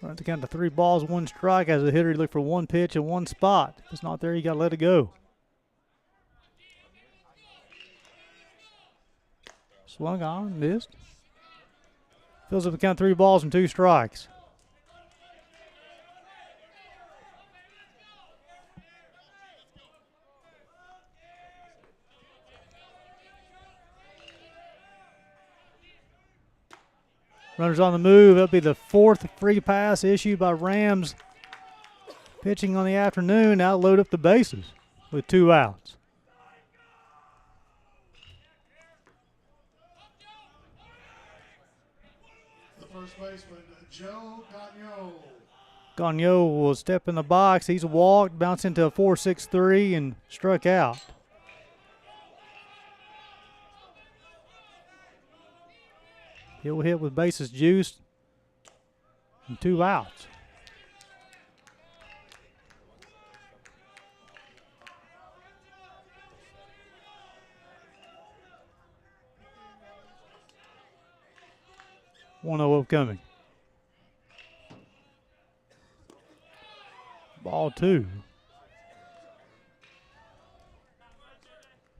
Right to count to 3 balls, 1 strike. As a hitter, you look for 1 pitch and 1 spot. If it's not there, you got to let it go. Swung on, missed. Fills up the count 3 balls and 2 strikes. Runners on the move. That'll be the 4th free pass issued by Rams pitching on the afternoon. Now load up the bases with 2 outs. The first baseman, Joe Gagnon. Gagnon will step in the box. He's walked, bounced into a 4.63 and struck out. He'll hit with bases juiced and 2 outs. One 0 upcoming. Ball 2.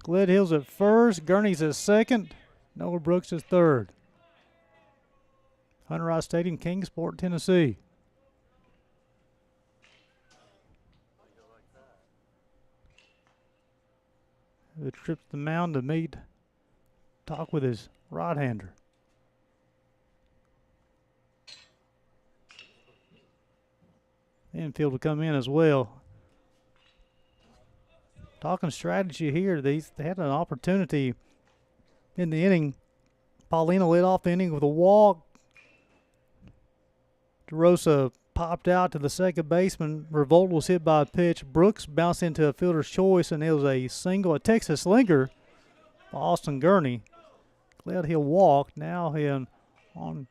Gledhill's at first. Gurney's at second. Noah Brooks is third. Hunter Rice Stadium, Kingsport, Tennessee. The trip to the mound to talk with his right-hander. Infield will come in as well. Talking strategy here, they had an opportunity in the inning. Paulino led off the inning with a walk. DeRosa popped out to the second baseman. Revolt was hit by a pitch. Brooks bounced into a fielder's choice, and it was a single, a Texas slinker by Austin Gurney. Gledhill walked. Now on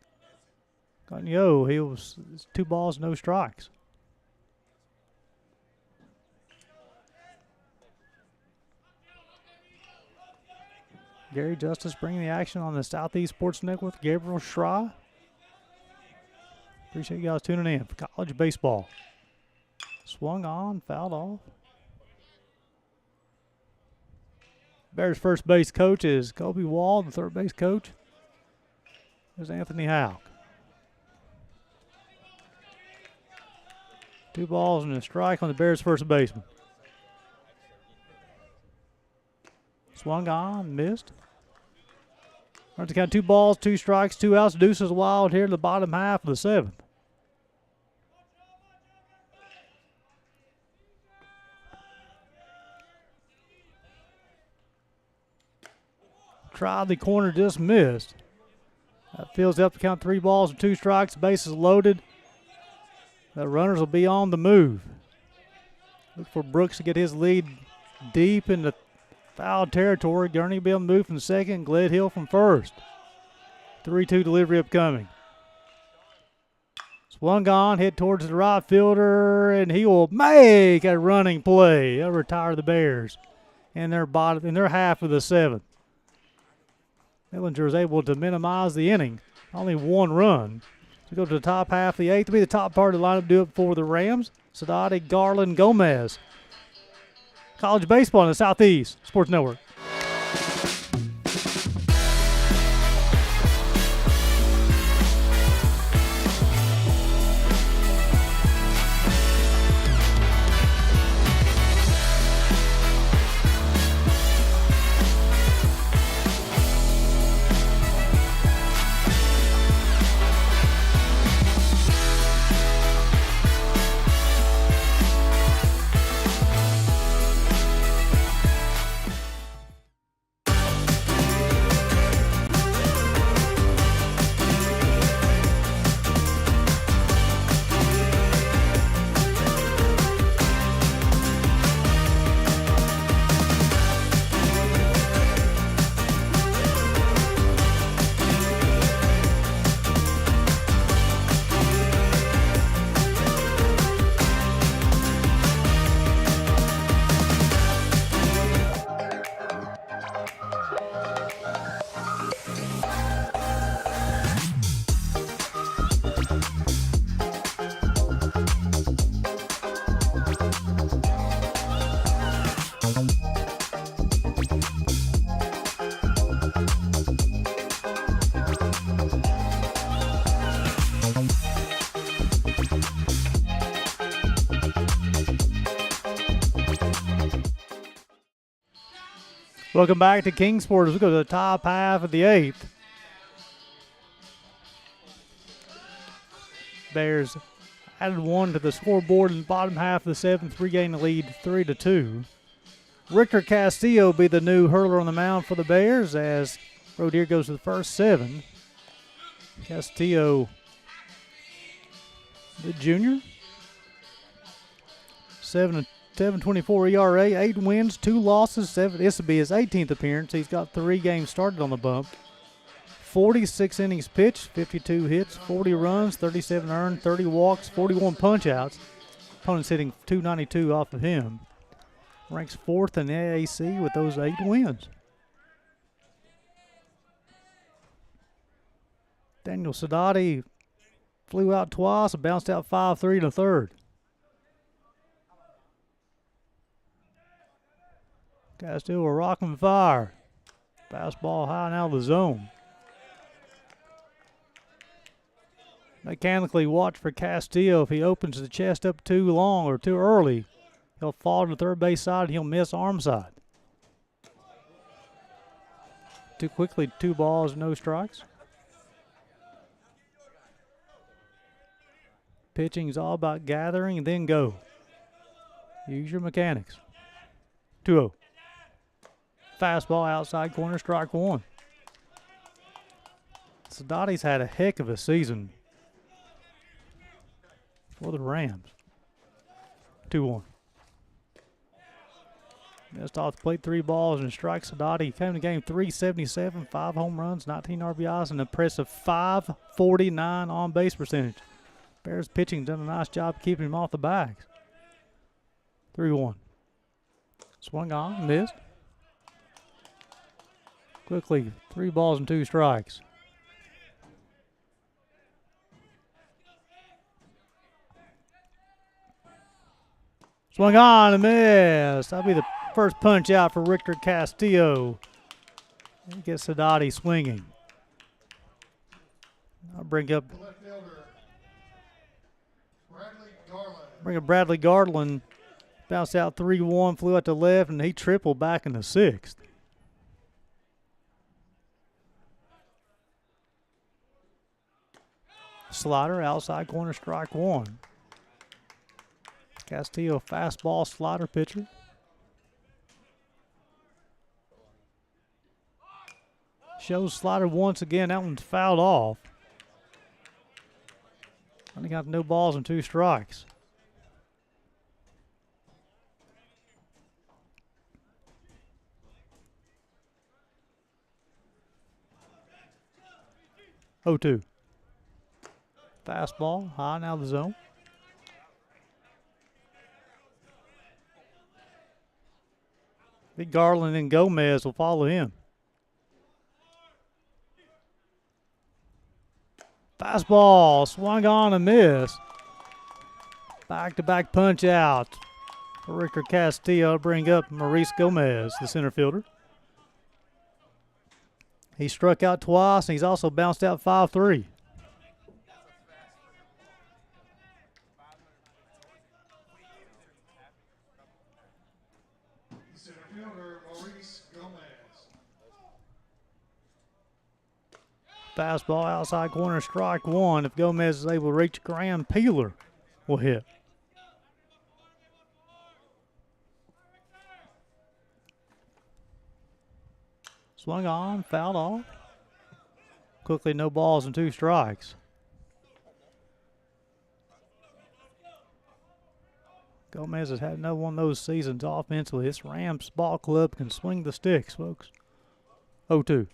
Gagnon, he was 2 balls, no strikes. Gary Justice bringing the action on the Southeast Sports Network. Gabriel Schry. Appreciate you guys tuning in for college baseball. Swung on, fouled off. Bears first base coach is Kobe Wall. The third base coach is Anthony Houck. 2 balls and a strike on the Bears first baseman. Swung on, missed. Runs to count 2 balls, 2 strikes, 2 outs. Deuces wild here in the bottom half of the 7th. Tried the corner, just missed. That fills up to count 3 balls and 2 strikes. Bases loaded. The runners will be on the move. Look for Brooks to get his lead deep in the Foul territory. Gurney will be able to move from second. Gledhill from first. 3-2 delivery upcoming. Swung on, hit towards the right fielder, and he will make a running play. He'll retire the Bears in their half of the seventh. Millinger is able to minimize the inning. Only one run. So go to the top half of the eighth. Will be the top part of the lineup. Do it for the Rams. Sadati, Garland, Gomez. College baseball in the Southeast Sports Network. Welcome back to Kingsport as we go to the top half of the eighth. Bears added one to the scoreboard in the bottom half of the seventh, regain the lead 3-2. Richter Castillo will be the new hurler on the mound for the Bears as Roedier goes to the first seven. Castillo, the junior, 7.24 ERA, 8 wins, 2 losses. This will be his 18th appearance. He's got 3 games started on the bump. 46 innings pitched, 52 hits, 40 runs, 37 earned, 30 walks, 41 punch-outs. Opponents hitting .292 off of him. Ranks 4th in the AAC with those 8 wins. Daniel Sadati flew out twice and bounced out 5-3 in the third. Castillo a rocking fire. Fastball high and out of the zone. Mechanically watch for Castillo. If he opens the chest up too long or too early, he'll fall to the third base side and he'll miss arm side. Too quickly, 2 balls, no strikes. Pitching is all about gathering and then go. Use your mechanics. 2-0. Fastball outside corner, strike one. Sadati's had a heck of a season for the Rams. 2-1. Missed off the plate, 3 balls and strikes. Sadati came to game 377, 5 home runs, 19 RBIs, and an impressive .549 on base percentage. Bears pitching done a nice job keeping him off the bags. 3-1. Swung on, missed. Quickly, 3 balls and 2 strikes. Swung on and missed. That'll be the first punch out for Richter Castillo. He gets Sadati swinging. I'll bring up Bradley Garland. Bounced out 3-1, flew out to left, and he tripled back in the 6th. Slider, outside corner, strike one. Castillo, fastball slider pitcher. Shows slider once again. That one's fouled off. Only got no balls and 2 strikes. 0-2. Fastball, high and out of the zone. Big Garland and Gomez will follow him. Fastball, swung on and missed. Back-to-back punch out. Ricker Castillo bring up Maurice Gomez, the center fielder. He struck out twice, and he's also bounced out 5-3. Center fielder Maurice Gomez. Fastball outside corner, strike one. If Gomez is able to reach, Graham Peeler will hit. Swung on, fouled off. Quickly, no balls and 2 strikes. Gomez has had another one of those seasons offensively. This Rams ball club can swing the sticks, folks. 0-2.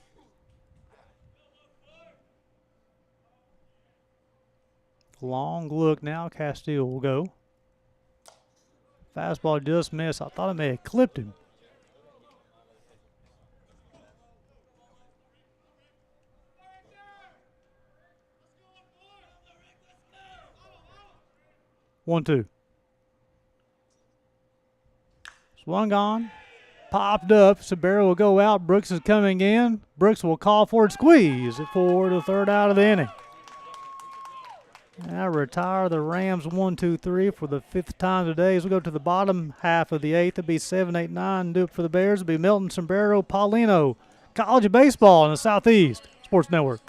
Long look now. Castillo will go. Fastball just missed. I thought it may have clipped him. One, two. Swung on. Popped up. Sabero will go out. Brooks is coming in. Brooks will call for it. Squeeze it forward, the third out of the inning. Now retire the Rams 1-2-3 for the 5th time today. As we go to the bottom half of the 8th, it'll be 7-8-9. Do it for the Bears. It'll be Milton, Sombrero, Paulino. College of Baseball in the Southeast Sports Network.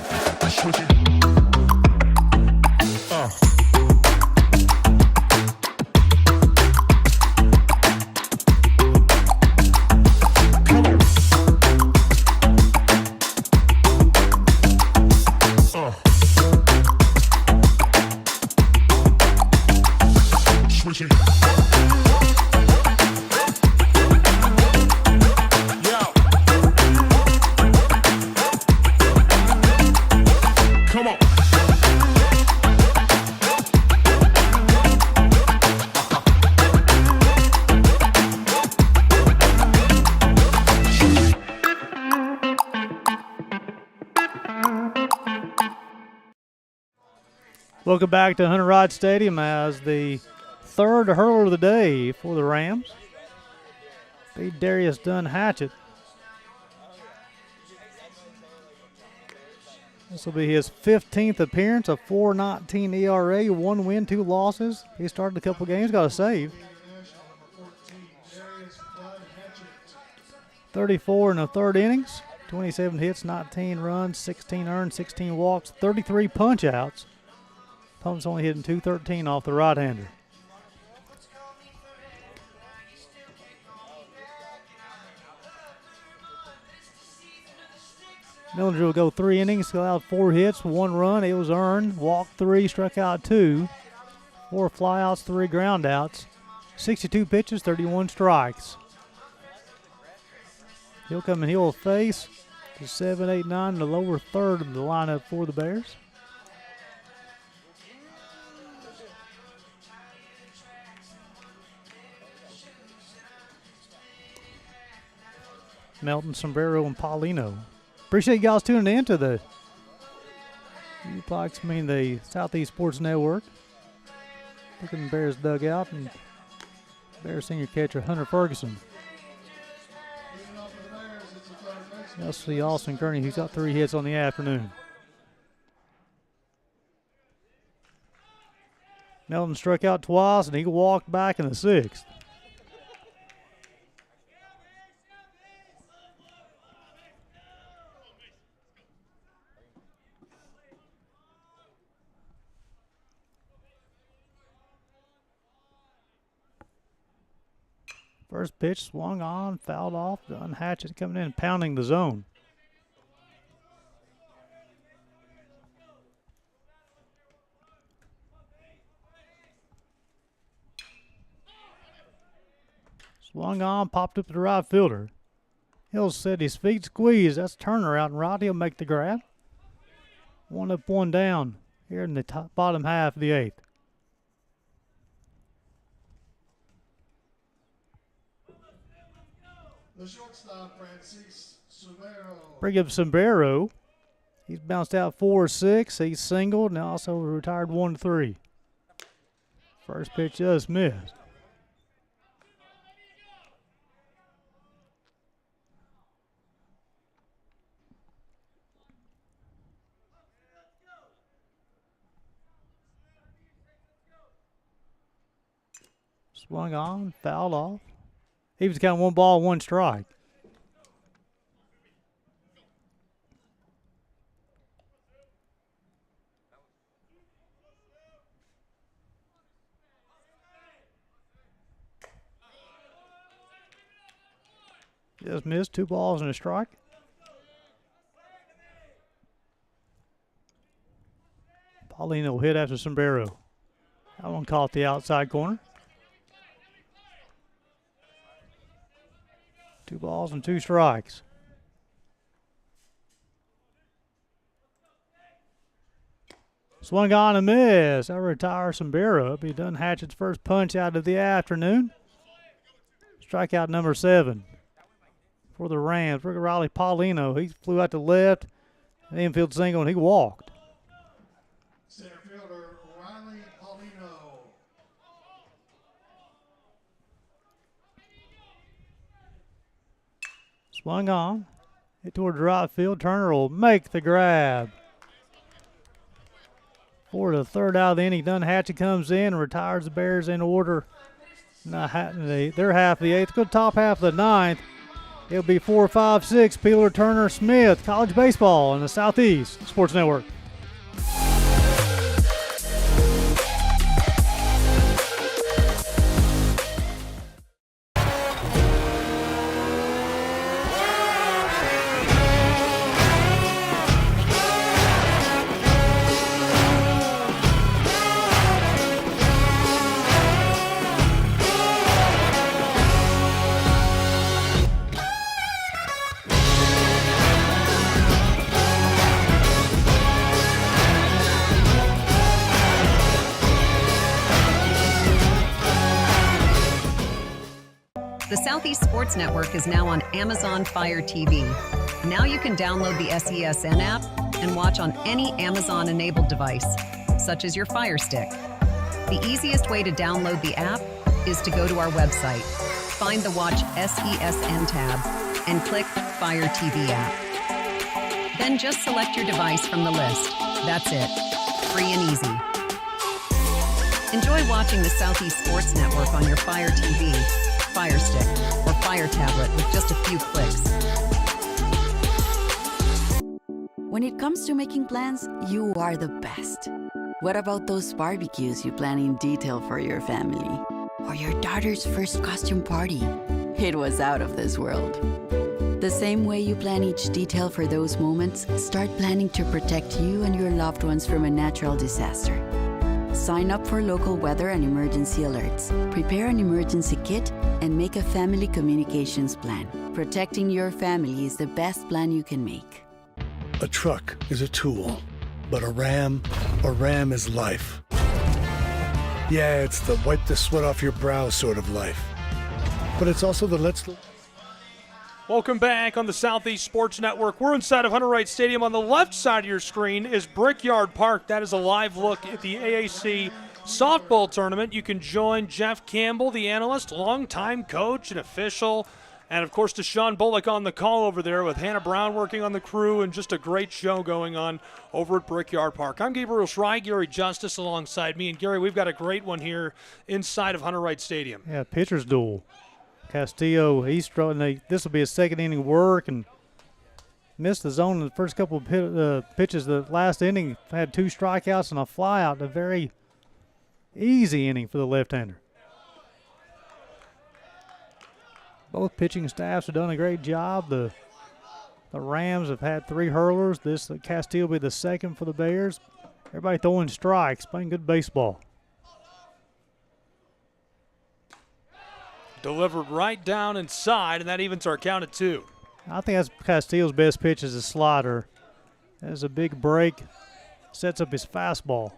Welcome back to Hunter Rod Stadium as the third hurler of the day for the Rams. Beat Darius Dunn Hatchett. This will be his 15th appearance, a 4.19 ERA, 1 win, 2 losses. He started a couple games, got a save. 34 in the 3rd innings, 27 hits, 19 runs, 16 earned, 16 walks, 33 punch outs. Opponent's only hitting .213 off the right-hander. Millinger will go 3 innings, allowed 4 hits, 1 run. It was earned. Walked 3, struck out 2. 4 flyouts, 3 groundouts. 62 pitches, 31 strikes. He'll come and he'll face the 7, 8, 9, the lower third of the lineup for the Bears. Melton, Sombrero, and Paulino. Appreciate you guys tuning in to the the Southeast Sports Network. Looking at the Bears dugout and Bears senior catcher Hunter Ferguson. You'll see Austin Kearney, who's got 3 hits on the afternoon. Melton struck out twice and he walked back in the 6th. First pitch swung on, fouled off. Dunn Hatchett coming in and pounding the zone. Swung on, popped up to the right fielder. Hill said his feet squeezed. That's Turner out and right. He'll make the grab. One up, one down here in the bottom half of the 8th. The shortstop, Francis Sombrero. Bring up Sombrero. He's bounced out 4-6. He's singled and also retired 1-3. First pitch just missed. Swung on, fouled off. He was counting 1 ball, 1 strike. Just missed, 2 balls and a strike. Paulino hit after Sombrero. That one caught the outside corner. 2 balls and 2 strikes. Swung on and missed. I retire Sombrero. He done Hatchett's first punch out of the afternoon. Strikeout number 7 for the Rams. Rick Riley Paulino. He flew out to left. An infield single and he walked. Center fielder Riley Paulino. Swung on. Hit toward the right field. Turner will make the grab. For the 3rd out of the inning, Dunn Hatchett comes in and retires the Bears in order. Their half of the 8th. Go top half of the 9th. It'll be 4, 5, 6. Peeler, Turner, Smith. College baseball in the Southeast Sports Network. The Southeast Sports Network is now on Amazon Fire TV. Now you can download the SESN app and watch on any Amazon-enabled device, such as your Fire Stick. The easiest way to download the app is to go to our website, find the Watch SESN tab, and click Fire TV app. Then just select your device from the list. That's it. Free and easy. Enjoy watching the Southeast Sports Network on your Fire TV, Fire Stick, or Fire Tablet with just a few clicks. When it comes to making plans, you are the best. What about those barbecues you plan in detail for your family? Or your daughter's first costume party? It was out of this world. The same way you plan each detail for those moments, start planning to protect you and your loved ones from a natural disaster. Sign up for local weather and emergency alerts. Prepare an emergency kit and make a family communications plan. Protecting your family is the best plan you can make. A truck is a tool, but a ram is life. Yeah, it's the wipe the sweat off your brow sort of life. But it's also the let's... Welcome back on the Southeast Sports Network. We're inside of Hunter Wright Stadium. On the left side of your screen is Brickyard Park. That is a live look at the AAC softball tournament. You can join Jeff Campbell, the analyst, longtime coach and official, and of course Deshaun Bullock on the call over there with Hannah Brown working on the crew, and just a great show going on over at Brickyard Park. I'm Gabriel Schrei, Gary Justice alongside me, and Gary, we've got a great one here inside of Hunter Wright Stadium. Yeah, pitcher's duel. Castillo, he's struggling. This will be his second inning work and missed the zone in the first couple of pitches. The last inning had 2 strikeouts and a flyout. A very easy inning for the left-hander. Both pitching staffs have done a great job. The Rams have had 3 hurlers. This Castillo will be the second for the Bears. Everybody throwing strikes, playing good baseball. Delivered right down inside, and that evens our count at 2. I think that's Castillo's best pitch is a slider. That's a big break. sets up his fastball.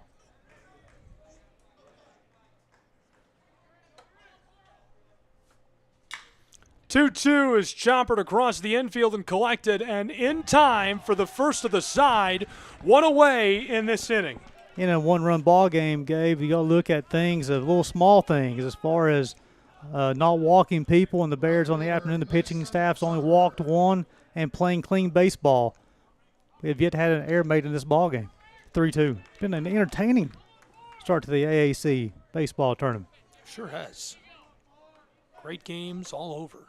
Two is choppered across the infield and collected, and in time for the first of the side, one away in this inning. In a one-run ball game, Gabe, you got to look at things, little small things, as far as not walking people. And the Bears on the afternoon, the pitching staff's only walked one and playing clean baseball. We've yet had an error made in this ball game. 3-2. It's been an entertaining start to the AAC baseball tournament. Sure has. Great games all over.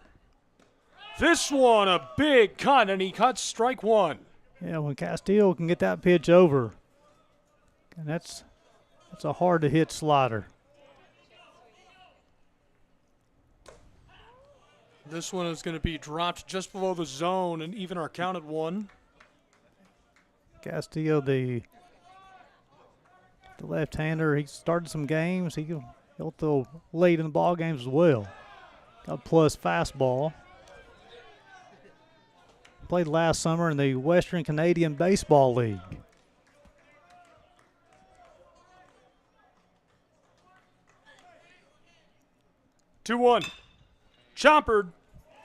This one, a big cut, and he cuts strike one. Yeah, when Castillo can get that pitch over, and that's a hard-to-hit slider. This one is going to be dropped just below the zone, and even our count at one. Castillo, the left-hander, he started some games. He'll throw late in the ball games as well. Got plus fastball. Played last summer in the Western Canadian Baseball League. Two one. Choppered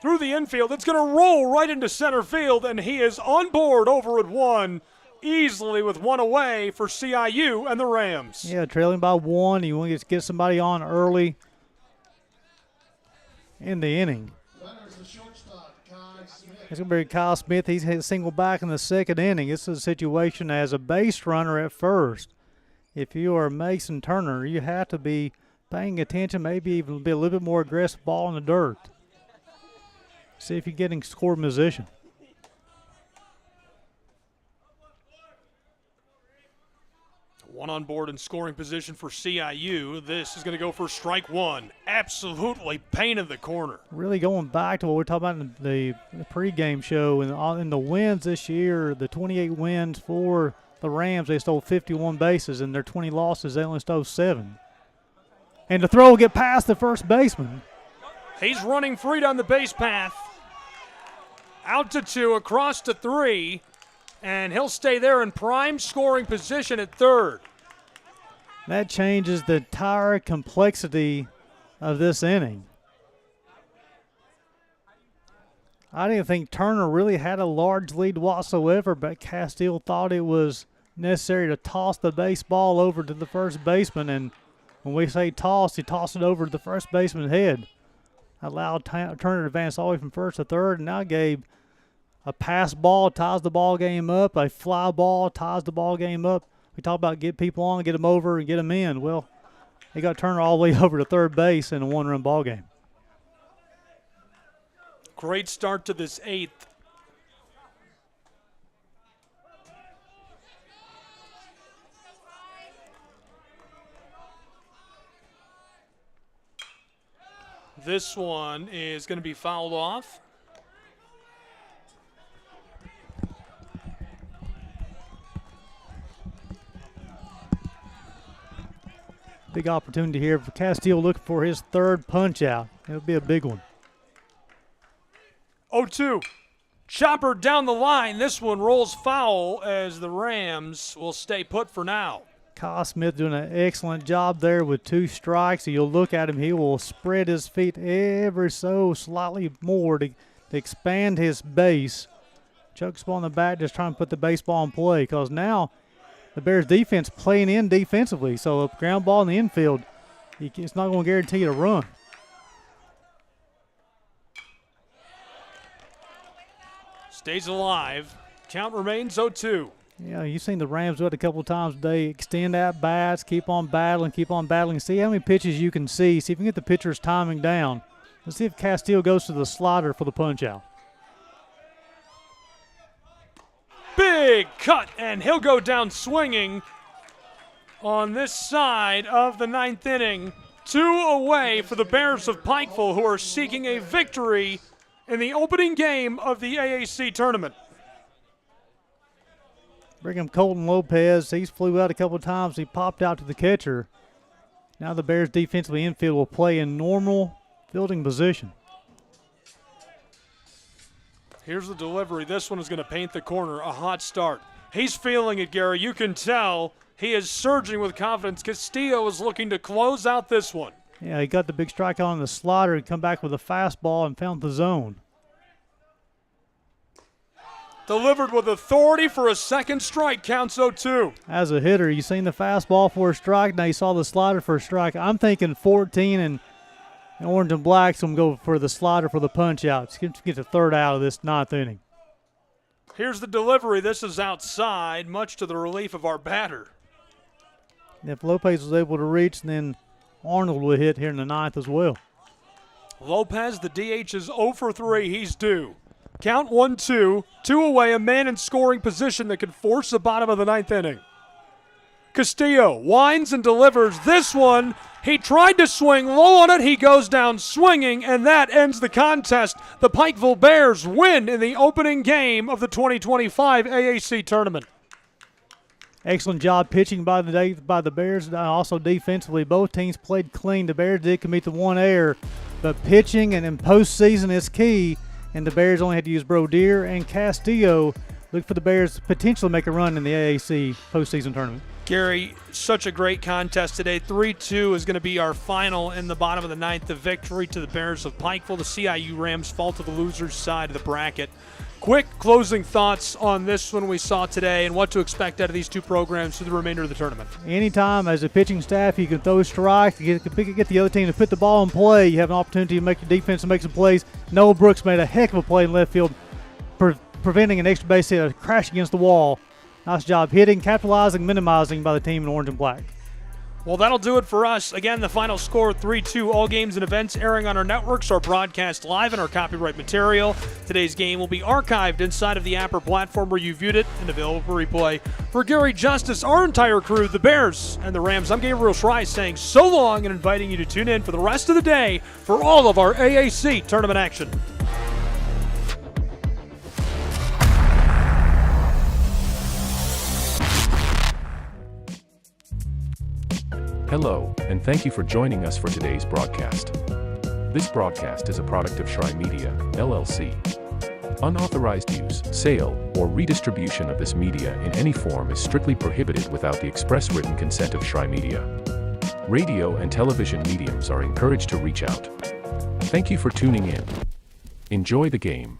through the infield. It's going to roll right into center field, and he is on board over at one, easily with one away for CIU and the Rams. Yeah, trailing by one. You want to get somebody on early in the inning. It's going to be Kyle Smith. He's hit a single back in the second inning. This is a situation as a base runner at first. If you are Mason Turner, you have to be paying attention, maybe even be a little bit more aggressive ball in the dirt. See if you're getting score position. One on board in scoring position for CIU. This is going to go for strike one. Absolutely painted the corner. Really going back to what we were talking about in the pregame show, and in the wins this year, the 28 wins for the Rams, they stole 51 bases, and their 20 losses, they only stole 7. And the throw will get past the first baseman. He's running free down the base path. Out to 2, across to 3, and he'll stay there in prime scoring position at third. That changes the entire complexity of this inning. I didn't think Turner really had a large lead whatsoever, but Castile thought it was necessary to toss the baseball over to the first baseman, and when we say toss, he tossed it over to the first baseman's head. Allowed Turner to advance all the way from first to third, and now Gabe, a pass ball ties the ball game up, a fly ball ties the ball game up. We talk about get people on, get them over, and get them in. Well, they got Turner all the way over to third base in a one-run ball game. Great start to this eighth. This one is going to be fouled off. Big opportunity here for Castillo, looking for his third punch out. It'll be a big one. 0-2. Chopper down the line. This one rolls foul as the Rams will stay put for now. Kyle Smith doing an excellent job there with 2 strikes. You'll look at him, he will spread his feet ever so slightly more to expand his base. Chuck's on the bat, just trying to put the baseball in play, because now the Bears defense playing in defensively. So a ground ball in the infield, it's not going to guarantee you a run. Stays alive. Count remains 0-2. Yeah, you've seen the Rams do it a couple of times today. Extend at bats, keep on battling. See how many pitches you can see. See if you can get the pitcher's timing down. Let's see if Castillo goes to the slider for the punch out. Big cut, and he'll go down swinging on this side of the ninth inning. 2 away for the Bears of Pikeville, who are seeking a victory in the opening game of the AAC tournament. Bring him Colton Lopez. He's flew out a couple of times. He popped out to the catcher. Now the Bears defensively infield will play in normal fielding position. Here's the delivery. This one is going to paint the corner. A hot start. He's feeling it, Gary. You can tell he is surging with confidence. Castillo is looking to close out this one. Yeah, he got the big strike on the slider and come back with a fastball and found the zone. Delivered with authority for a second strike. Counts 0-2. As a hitter, you seen the fastball for a strike. Now you saw the slider for a strike. I'm thinking 14 and Orange and Black's going to go for the slider for the punch out. Get the third out of this ninth inning. Here's the delivery. This is outside, much to the relief of our batter. If Lopez was able to reach, then Arnold will hit here in the ninth as well. Lopez, the DH, is 0 for 3. He's due. Count 1-2. 2 away, a man in scoring position that could force the bottom of the ninth inning. Castillo winds and delivers this one. He tried to swing low on it. He goes down swinging, and that ends the contest. The Pikeville Bears win in the opening game of the 2025 AAC tournament. Excellent job pitching by the Bears, and also defensively. Both teams played clean. The Bears did commit the one error, but pitching and in postseason is key, and the Bears only had to use Brodier and Castillo. Look for the Bears to potentially make a run in the AAC postseason tournament. Gary, such a great contest today. 3-2 is going to be our final in the bottom of the ninth. The victory to the Bears of Pikeville. The CIU Rams fall to the loser's side of the bracket. Quick closing thoughts on this one we saw today and what to expect out of these two programs through the remainder of the tournament. Anytime as a pitching staff you can throw strikes, get the other team to put the ball in play, you have an opportunity to make your defense and make some plays. Noah Brooks made a heck of a play in left field, preventing an extra base hit, a crash against the wall. Nice job hitting, capitalizing, minimizing by the team in orange and black. Well, that'll do it for us. Again, the final score, 3-2. All games and events airing on our networks are broadcast live in our copyright material. Today's game will be archived inside of the Apper platform where you viewed it and available for replay. For Gary Justice, our entire crew, the Bears and the Rams, I'm Gabriel Schreier saying so long and inviting you to tune in for the rest of the day for all of our AAC tournament action. Hello, and thank you for joining us for today's broadcast. This broadcast is a product of Schreier Media, LLC. Unauthorized use, sale, or redistribution of this media in any form is strictly prohibited without the express written consent of Schreier Media. Radio and television mediums are encouraged to reach out. Thank you for tuning in. Enjoy the game.